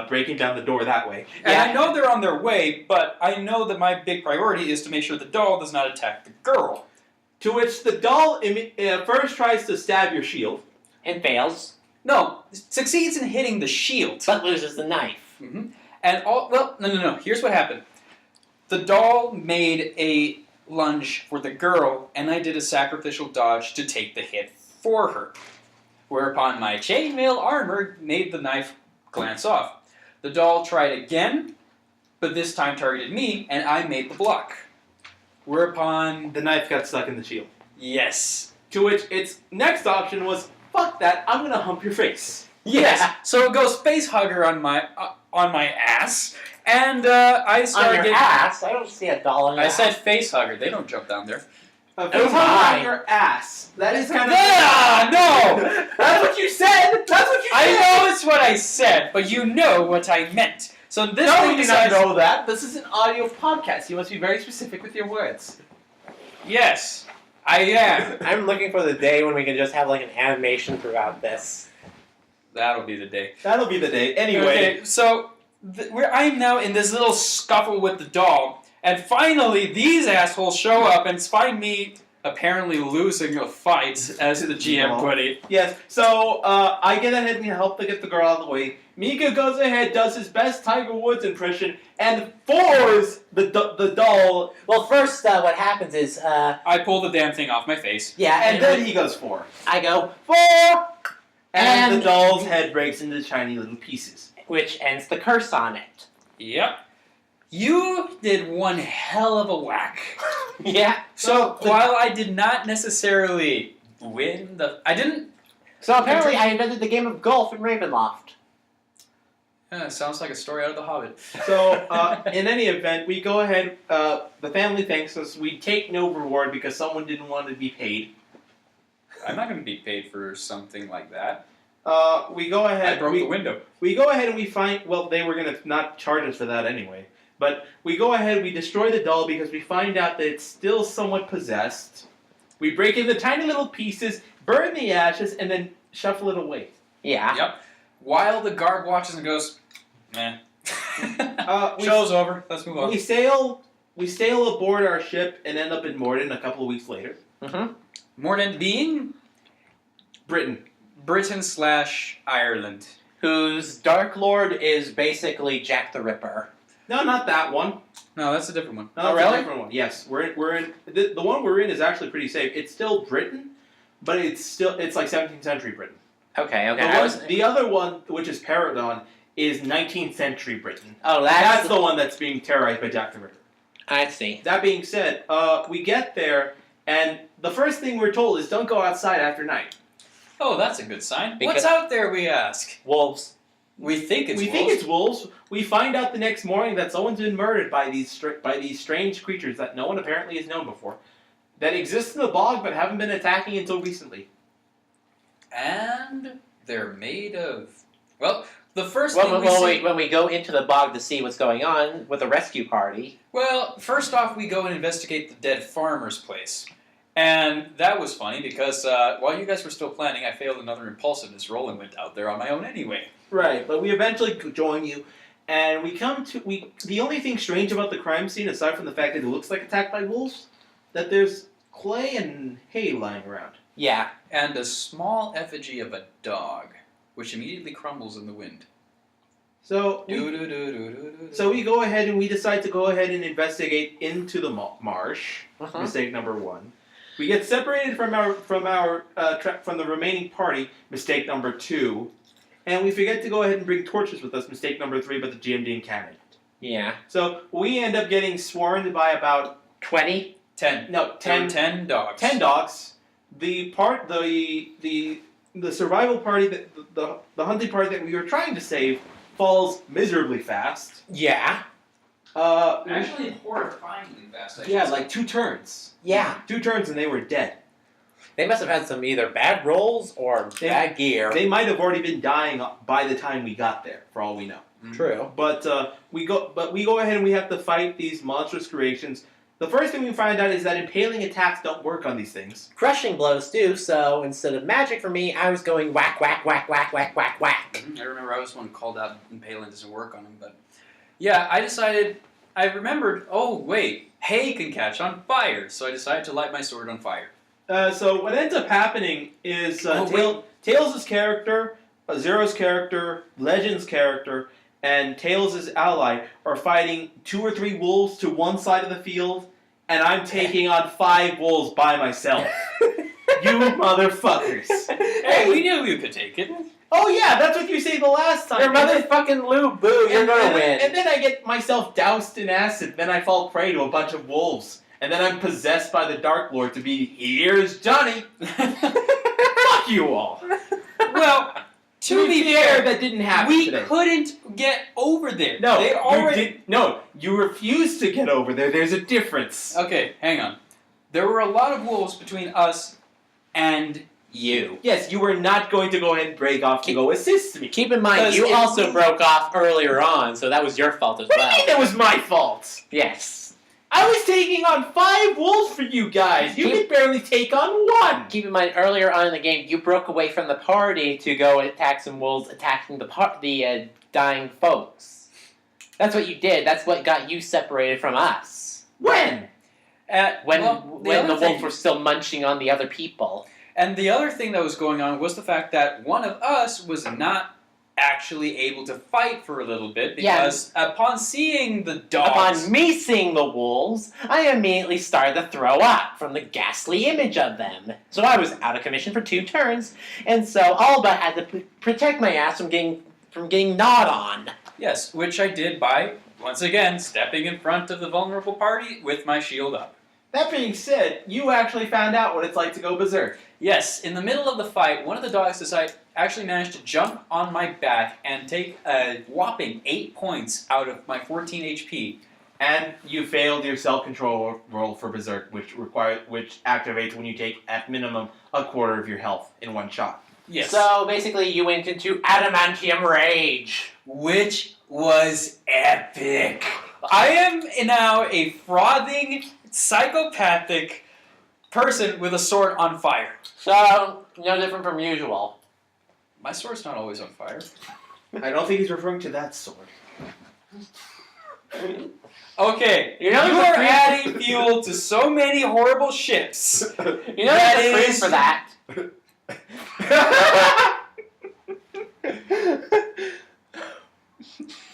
breaking down the door that way. And Yeah. I know they're on their way, but I know that my big priority is to make sure the doll does not attack the girl. To which the doll first tries to stab your shield. And fails, No, succeeds in hitting the shield. but loses the knife. Mm-hmm. And no. Here's what happened. The doll made a lunge for the girl, and I did a sacrificial dodge to take the hit for her. Whereupon my chainmail armor made the knife glance off. The doll tried again, but this time targeted me, and I made the block. Whereupon, The knife got stuck in the shield. yes. To which its next option was, fuck that, I'm gonna hump your face. Yes. Yeah. So it goes face hugger on my ass, and I On started your getting. ass? I don't see a doll on your I ass. said face hugger. They don't jump down there. Face Oh hug my. on your ass. That is kind of. No! That's what you said. That's what you I said. know it's what I said, but you know what I meant. So this No, thing you do not decides. know that. This is an audio podcast. You must be very specific with your words. Yes, I am. I'm looking for the day when we can just have like an animation throughout this. That'll be the day. That'll be the day. Anyway. Okay, so I'm now in this little scuffle with the doll, and finally these assholes show up and find me apparently losing a fight, as the GM put it. Yes, so I get ahead and help to get the girl out of the way. Mika goes ahead, does his best Tiger Woods impression, and floors the doll. Well, first, what happens is, I pull the damn thing off my face. yeah, And then he goes 4. I go 4, And the And- doll's head breaks into tiny little pieces. which ends the curse on it. Yep. You did one hell of a whack. Yeah. So while I did not necessarily win I didn't. So apparently, I invented the game of golf in Ravenloft. Sounds like a story out of The Hobbit. So, in any event, we go ahead, the family thanks us, we take no reward because someone didn't want to be paid. I'm not going to be paid for something like that. We go ahead. I broke the window. We go ahead and we find. Well, they were gonna not charge us for that anyway. But we go ahead. We destroy the doll because we find out that it's still somewhat possessed. We break into tiny little pieces, burn the ashes, and then shuffle it away. Yeah. Yep. While the guard watches and goes, meh. Show's over. Let's move on. We sail aboard our ship and end up in Morden a couple of weeks later. Mm-hmm. Morden being Britain. Britain/Ireland. Whose Dark Lord is basically Jack the Ripper. No, not that one. No, that's a different one. No, Oh, that's really? a different one. Yes, we're in the one we're in is actually pretty safe. It's still Britain, but it's like 17th century Britain. Okay. The other one, which is Paragon, is 19th century Britain. Oh, That's the one that's being terrorized by Jack the Ripper. I see. That being said, we get there, and the first thing we're told is don't go outside after night. Oh, that's a good sign. Because- What's out there, we ask? Wolves. We think it's We think it's wolves. We find out the next morning that someone's been murdered by these strange creatures that no one apparently has known before, that exist in the bog but haven't been attacking until recently. And they're made of... Well, the first thing we see... When we go into the bog to see what's going on with a rescue party. Well, first off, we go and investigate the dead farmer's place. And that was funny because while you guys were still planning, I failed another impulsiveness roll and went out there on my own anyway. Right, but we eventually join you, and the only thing strange about the crime scene, aside from the fact that it looks like attacked by wolves, that there's clay and hay lying around. Yeah. And a small effigy of a dog, which immediately crumbles in the wind. So we go ahead and we decide to go ahead and investigate into the marsh. Uh-huh. Mistake number 1. We get separated from the remaining party. Mistake number 2. And we forget to go ahead and bring torches with us. Mistake number 3, but the GM didn't count it. Yeah. So we end up getting swarmed by about 20? 10. No, 10. 10 dogs. 10 dogs. The survival party, the hunting party that we were trying to save, falls miserably fast. Yeah. Actually, horrifyingly fast. Yeah, like 2 turns. Yeah. 2 turns and they were dead. They must have had some either bad rolls or bad gear. They might have already been dying by the time we got there, for all we know. True. But we go ahead and we have to fight these monstrous creations. The first thing we find out is that impaling attacks don't work on these things. Crushing blows do, so instead of magic for me, I was going whack, whack, whack, whack, whack, whack, whack. I remember I was one called out impaling doesn't work on him, but yeah, I remembered, oh wait, hay can catch on fire, so I decided to light my sword on fire. So what ends up happening is Tails' character, Zero's character, Legend's character, and Tails' ally are fighting 2 or 3 wolves to one side of the field, and I'm taking on 5 wolves by myself. You motherfuckers. Hey, we knew you could take it. Oh yeah, that's what you say the last time. You're motherfucking Lou Boo, you're gonna win. And then I get myself doused in acid, then I fall prey to a bunch of wolves. And then I'm possessed by the Dark Lord to be, here's Johnny. Fuck you all. Well, To be fair, that didn't happen we today. couldn't get over there. No, they already. You refused to get over there. There's a difference. Okay, hang on. There were a lot of wolves between us and you. Yes, you were not going to go ahead and break off to go assist me. Keep in mind, you also broke off earlier on, so that was your fault as What do well. you mean it was my fault? Yes. I was taking on 5 wolves for you guys. You could barely take on 1. Keep in mind, earlier on in the game, you broke away from the party to go attack some wolves attacking the dying folks. That's what you did. That's what got you separated from us. When? When the wolves were still munching on the other people. And the other thing that was going on was the fact that one of us was not actually able to fight for a little bit because upon seeing the dogs... Upon me seeing the wolves, I immediately started to throw up from the ghastly image of them. So I was out of commission for 2 turns, and so Alba had to protect my ass from getting gnawed on. Yes, which I did by, once again, stepping in front of the vulnerable party with my shield up. That being said, you actually found out what it's like to go berserk. Yes, in the middle of the fight, one of the dogs actually managed to jump on my back and take a whopping 8 points out of my 14 HP. And you failed your self-control roll for berserk, which activates when you take at minimum a quarter of your health in one shot. Yes. So basically, you went into adamantium rage, which was epic. I am now a frothing, psychopathic person with a sword on fire. So no different from usual. My sword's not always on fire. I don't think he's referring to that sword. Okay, You know you the are free- adding fuel to so many horrible ships. You know there's a phrase for that.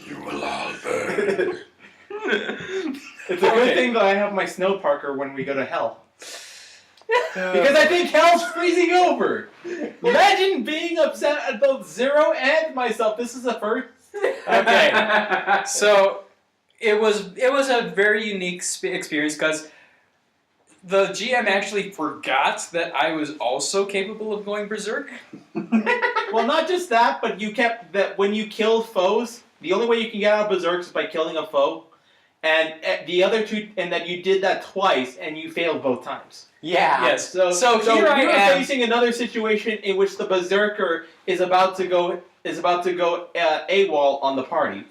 You will all burn. It's a good thing that I have my snow parker when we go to hell. Because I think hell's freezing over. Imagine being upset at both Zero and myself. This is the first. Okay, so it was a very unique experience because the GM actually forgot that I was also capable of going berserk. Well, not just that, but you kept that when you killed foes, the only way you can get out of berserk is by killing a foe, and the other two, and that you did that twice, and you failed both times. Yeah. Yes. So here I you're am. facing another situation in which the berserker is about to go AWOL on the party.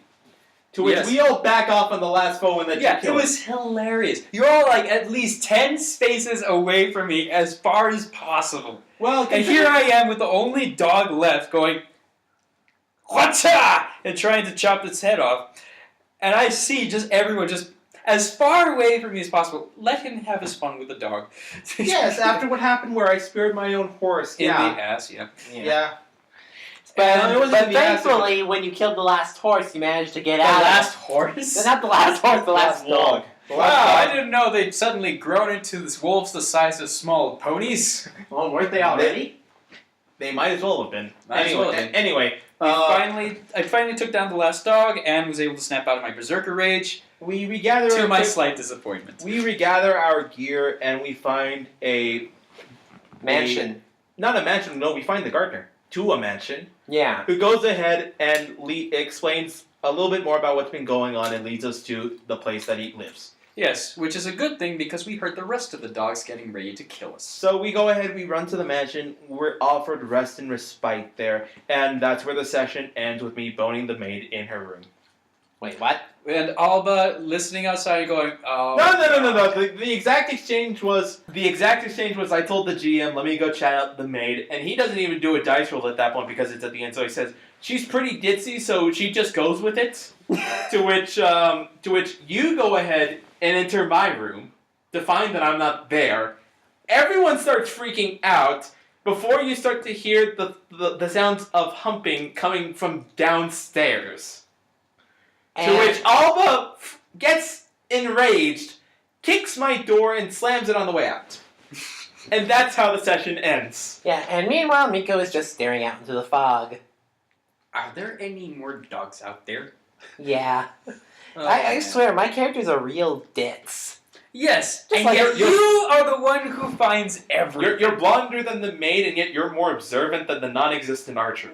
To which Yes. we all back off on the last foe and then Yeah, you it kill was hilarious. You're all like at least 10 spaces away from me as far as possible. Well, And here I am with the only dog left going, "Whatcha?" and trying to chop its head off. And I see just everyone just as far away from me as possible. Let him have his fun with the dog. Yes, after what happened where I speared my own horse. In Yeah. the ass, yeah. Yeah. But, it wasn't but the ass, thankfully, when you killed the last horse, you managed to get The out. last horse? Not the last horse, the last dog. Wow, I didn't know they'd suddenly grown into this wolves the size of small ponies. Well, weren't they already? They might as well have been. Might as well have been. Anyway, I finally took down the last dog and was able to snap out of my berserker rage we regather to my our, slight disappointment. we regather our gear and we find a Mansion. not a mansion. No, we find the gardener to a mansion. Yeah. Who goes ahead and explains a little bit more about what's been going on and leads us to the place that he lives. Yes, which is a good thing because we heard the rest of the dogs getting ready to kill us. So we go ahead, we run to the mansion, we're offered rest and respite there, and that's where the session ends with me boning the maid in her room. Wait, what? And Alba listening outside going, "Oh No. The exact exchange was I told the GM, let me go chat out the maid, and he doesn't even do a dice roll at that point because it's at the end. So he says she's pretty ditzy, so she just goes with it. to which you go ahead and enter my room to find that I'm not there. Everyone starts freaking out before you start to hear the sounds of humping coming from downstairs. To which Alba gets enraged, kicks my door, and slams it on the way out. And that's how the session ends. Yeah, and meanwhile, Miko is just staring out into the fog. Are there any more dogs out there?" Yeah. Oh, I man. swear, my character's a real ditz. Yes, Just and like yet you're- you are the one who finds everything. You're blonder than the maid, and yet you're more observant than the non-existent archer.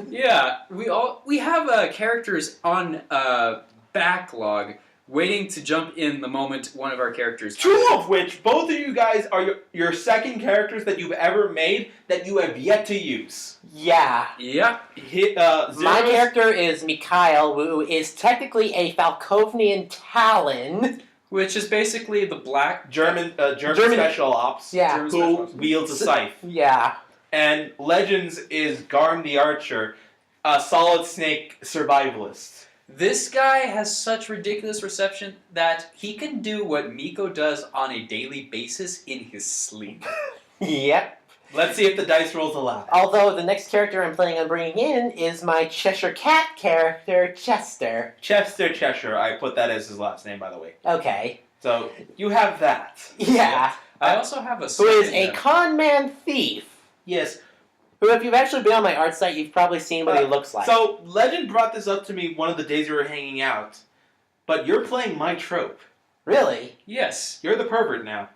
Yeah, we have characters on backlog waiting to jump in the moment one of our characters. Two of which, both of you guys are your second characters that you've ever made that you have yet to use. Yeah. Yep. My character is Mikhail, who is technically a Falkovnian Talon. Which is basically the black German German- special ops Yeah. German who special ops. wields a scythe. Yeah. And Legends is Garm the Archer, a solid snake survivalist. This guy has such ridiculous reception that he can do what Miko does on a daily basis in his sleep. Yep. Let's see if the dice rolls allow. Although the next character I'm planning on bringing in is my Cheshire Cat character, Chester. Cheshire. I put that as his last name, by the way. Okay. So you have that. Yeah. I also have a Who is second, a con man thief. Yes. Who, if you've actually been on my art site, you've probably seen what he looks like. So Legend brought this up to me one of the days we were hanging out. But you're playing my trope. Really? Yes. You're the pervert now.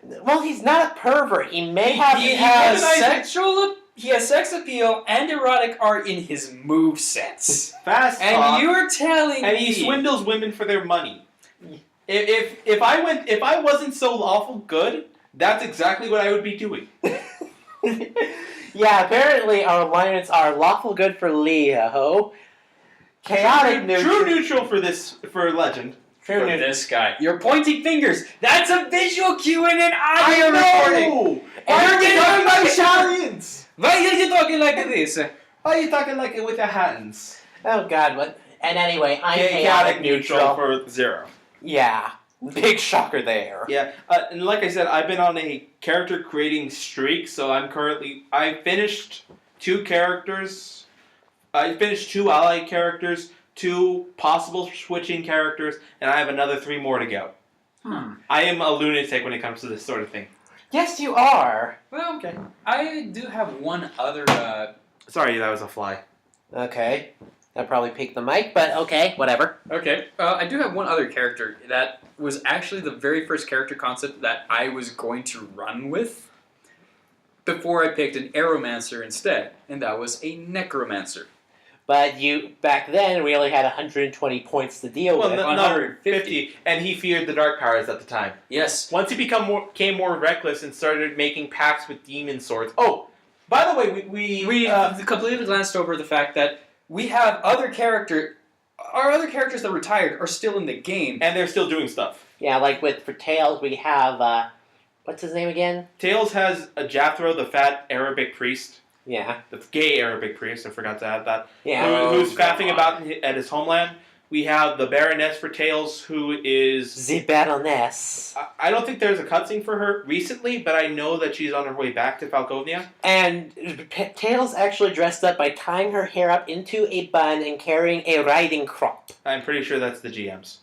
Well, he's not a pervert. He may have... He has has sex appeal and erotic art in his movesets. Fast And talk. you're telling And me he swindles women for their money. If I wasn't so lawful good, that's exactly what I would be doing. Yeah, apparently our alliance are lawful good for Leo. Chaotic neutral. True neutral for Legend. True for neutral. this guy. You're pointing fingers. That's a visual cue in an audio recording. Why are you You're talking getting like Italians? Why are you talking like this? Why are you talking like it with your hands? Oh god, what? And anyway, I'm Chaotic neutral for 0. Yeah. Big shocker there. Yeah, and like I said, I've been on a character creating streak, so I finished 2 characters. I finished 2 ally characters, 2 possible switching characters, and I have another 3 more to go. I am a lunatic when it comes to this sort of thing. Yes, you are. Well, okay. I do have one other. Sorry, that was a fly. Okay. That probably peaked the mic, but okay, whatever. Okay. I do have one other character that was actually the very first character concept that I was going to run with before I picked an Aeromancer instead, and that was a Necromancer. But back then, we only had 120 points to deal Well, with. no, 150. and he feared the dark powers at the time. Yes. Once he became more reckless and started making pacts with demon swords. Oh, by the way, We completely glanced over the fact that we have our other characters that retired are still in the game. and they're still doing stuff. Yeah, like for Tails, we have, what's his name again? Tails has a Jethro, the fat Arabic priest. Yeah. The gay Arabic priest, I forgot to add that. Yeah. Who's faffing about at his homeland. We have the Baroness for Tails, who is... The Baroness. I don't think there's a cutscene for her recently, but I know that she's on her way back to Falkovnia. And Tails actually dressed up by tying her hair up into a bun and carrying a riding crop. I'm pretty sure that's the GM's.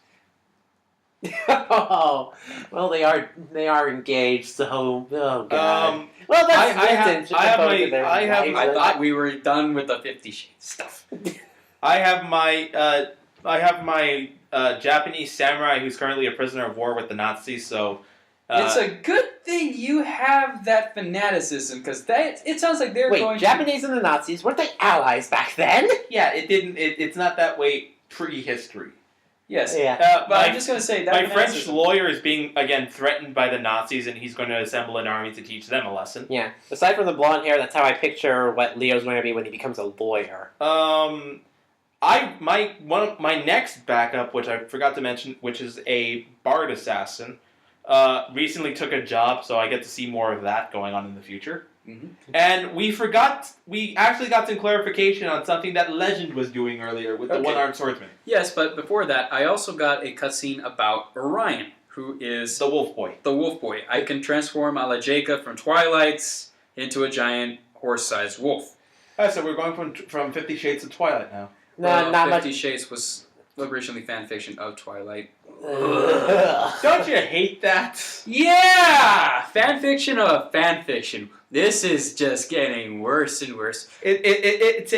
Oh, well, they are engaged, so oh god. I Well, that's have Vincent, my- wives. I thought we were done with the 50 Shades stuff. I have my Japanese samurai who's currently a prisoner of war with the Nazis, so... It's a good thing you have that fanaticism, because it sounds like they're going Wait, Japanese and the Nazis, weren't they allies back then? yeah, it's not that way pre-history. Yes. Yeah. But I'm just going to say that My French fanaticism- lawyer is being, again, threatened by the Nazis, and he's going to assemble an army to teach them a lesson. Yeah. Aside from the blonde hair, that's how I picture what Leo's going to be when he becomes a lawyer. My next backup, which I forgot to mention, which is a bard assassin, recently took a job, so I get to see more of that going on in the future. Mm-hmm. And we actually got some clarification on something that Legend was doing earlier with the Okay. one-armed swordsman. Yes, but before that, I also got a cutscene about Orion, who is The Wolf Boy. the Wolf Boy. I can transform a la Jacob from Twilight's into a giant horse-sized wolf. So we're going from 50 Shades of Twilight now. No, not 50 much. Shades was originally fan fiction of Twilight. Ugh. Don't you hate that? Yeah! Fan fiction of fan fiction. This is just getting worse and worse. It's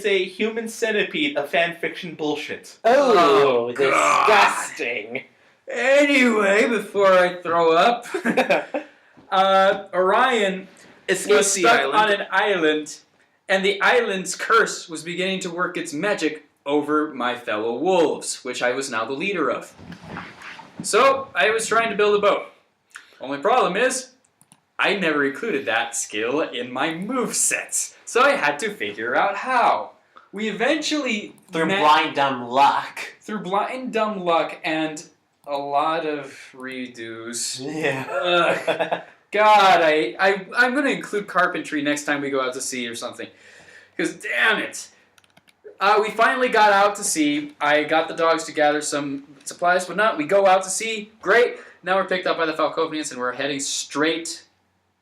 a human centipede of fan fiction bullshit. Oh, Oh, God. disgusting. Anyway, before I throw up, Orion was the stuck island. on an island, and the island's curse was beginning to work its magic over my fellow wolves, which I was now the leader of. So, I was trying to build a boat. Only problem is, I never included that skill in my movesets, so I had to figure out how. We eventually Through blind dumb luck. through blind dumb luck and a lot of redos. Yeah. God, I'm going to include carpentry next time we go out to sea or something. Because, damn it. We finally got out to sea. I got the dogs to gather some supplies, but not. We go out to sea. Great. Now we're picked up by the Falcovians and we're heading straight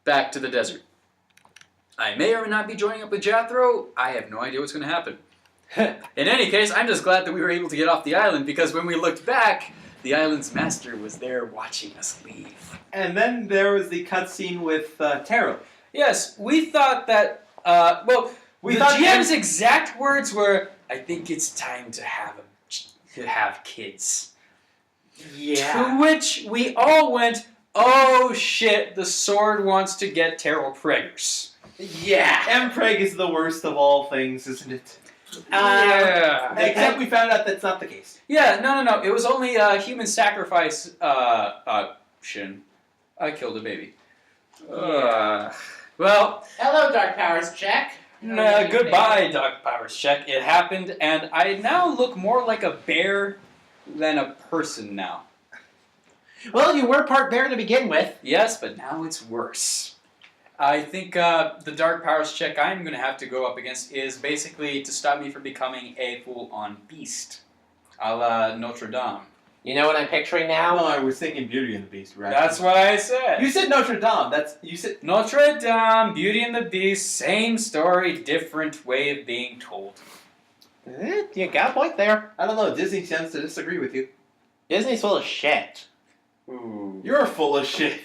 back to the desert. I may or may not be joining up with Jethro. I have no idea what's going to happen. In any case, I'm just glad that we were able to get off the island because when we looked back, the island's master was there watching us leave. And then there was the cutscene with Taro. Yes, we thought that, the thought GM's exact words were, I think it's time to have kids. To which we all went, oh shit, the sword wants to get Terrell Preggers. Yeah. Mpreg is the worst of all things, isn't it? Yeah. Except we found out that's not the case. Yeah, no. It was only a human sacrifice, shin. I killed a baby. Well, Hello, Dark Powers check. goodbye, Dark Powers check. It happened, and I now look more like a bear than a person now. Well, you were part bear to begin with. Yes, but now it's worse. I think the Dark Powers check I'm going to have to go up against is basically to stop me from becoming a full-on beast. A la Notre Dame. You know what I'm picturing No, now? I was thinking Beauty and the Beast. Right? That's what I said. You said Notre Dame. You said. Notre Dame, Beauty and the Beast, same story, different way of being told. You got a point there. I don't know. Disney tends to disagree with you. Disney's full of shit. Ooh. You're full of shit.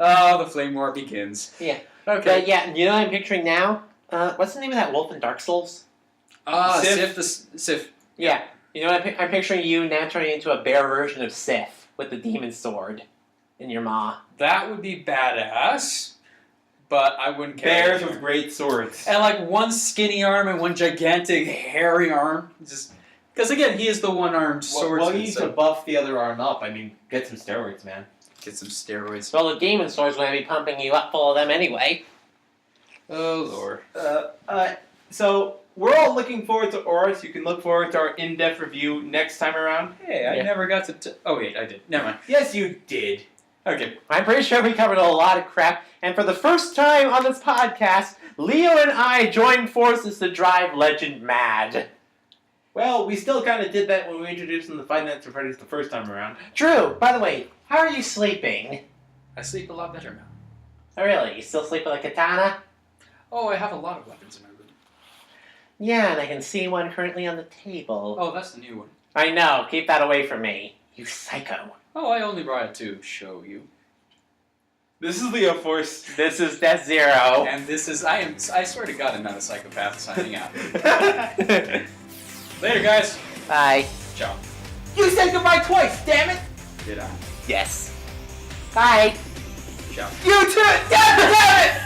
Oh, the flame war begins. Yeah. Okay. But yeah, you know what I'm picturing now? What's the name of that wolf in Dark Souls? Sif. Yeah. You know what I'm picturing you now turning into a bear version of Sif with the demon sword in your maw. That would be badass, but I wouldn't care. Bears with great swords. And like one skinny arm and one gigantic hairy arm. Just because again, he is the one-armed swordsman. Well, you need to buff the other arm up. I mean, get some steroids, man. Get some steroids. Well, the demon sword's going to be pumping you up full of them anyway. Oh lord. So we're all looking forward to ORAS. You can look forward to our in-depth review next time around. Hey, I never got to. Oh wait, I did. Never mind. Yes, you did. Okay. I'm pretty sure we covered a lot of crap, and for the first time on this podcast, Leo and I joined forces to drive Legend mad. Well, we still kind of did that when we introduced them to Five Nights at Freddy's the first time around. True. By the way, how are you sleeping? I sleep a lot better now. Oh, really? You still sleep with a katana? Oh, I have a lot of weapons in my room. Yeah, and I can see one currently on the table. Oh, that's the new one. I know. Keep that away from me. You psycho. Oh, I only brought it to show you. This is Leo Force. This is Death Zero. And this is I swear to God I'm not a psychopath signing out. Later guys. Bye. Ciao. You said goodbye twice, damn it! Did I? Yes. Bye. Ciao. You too! Damn it!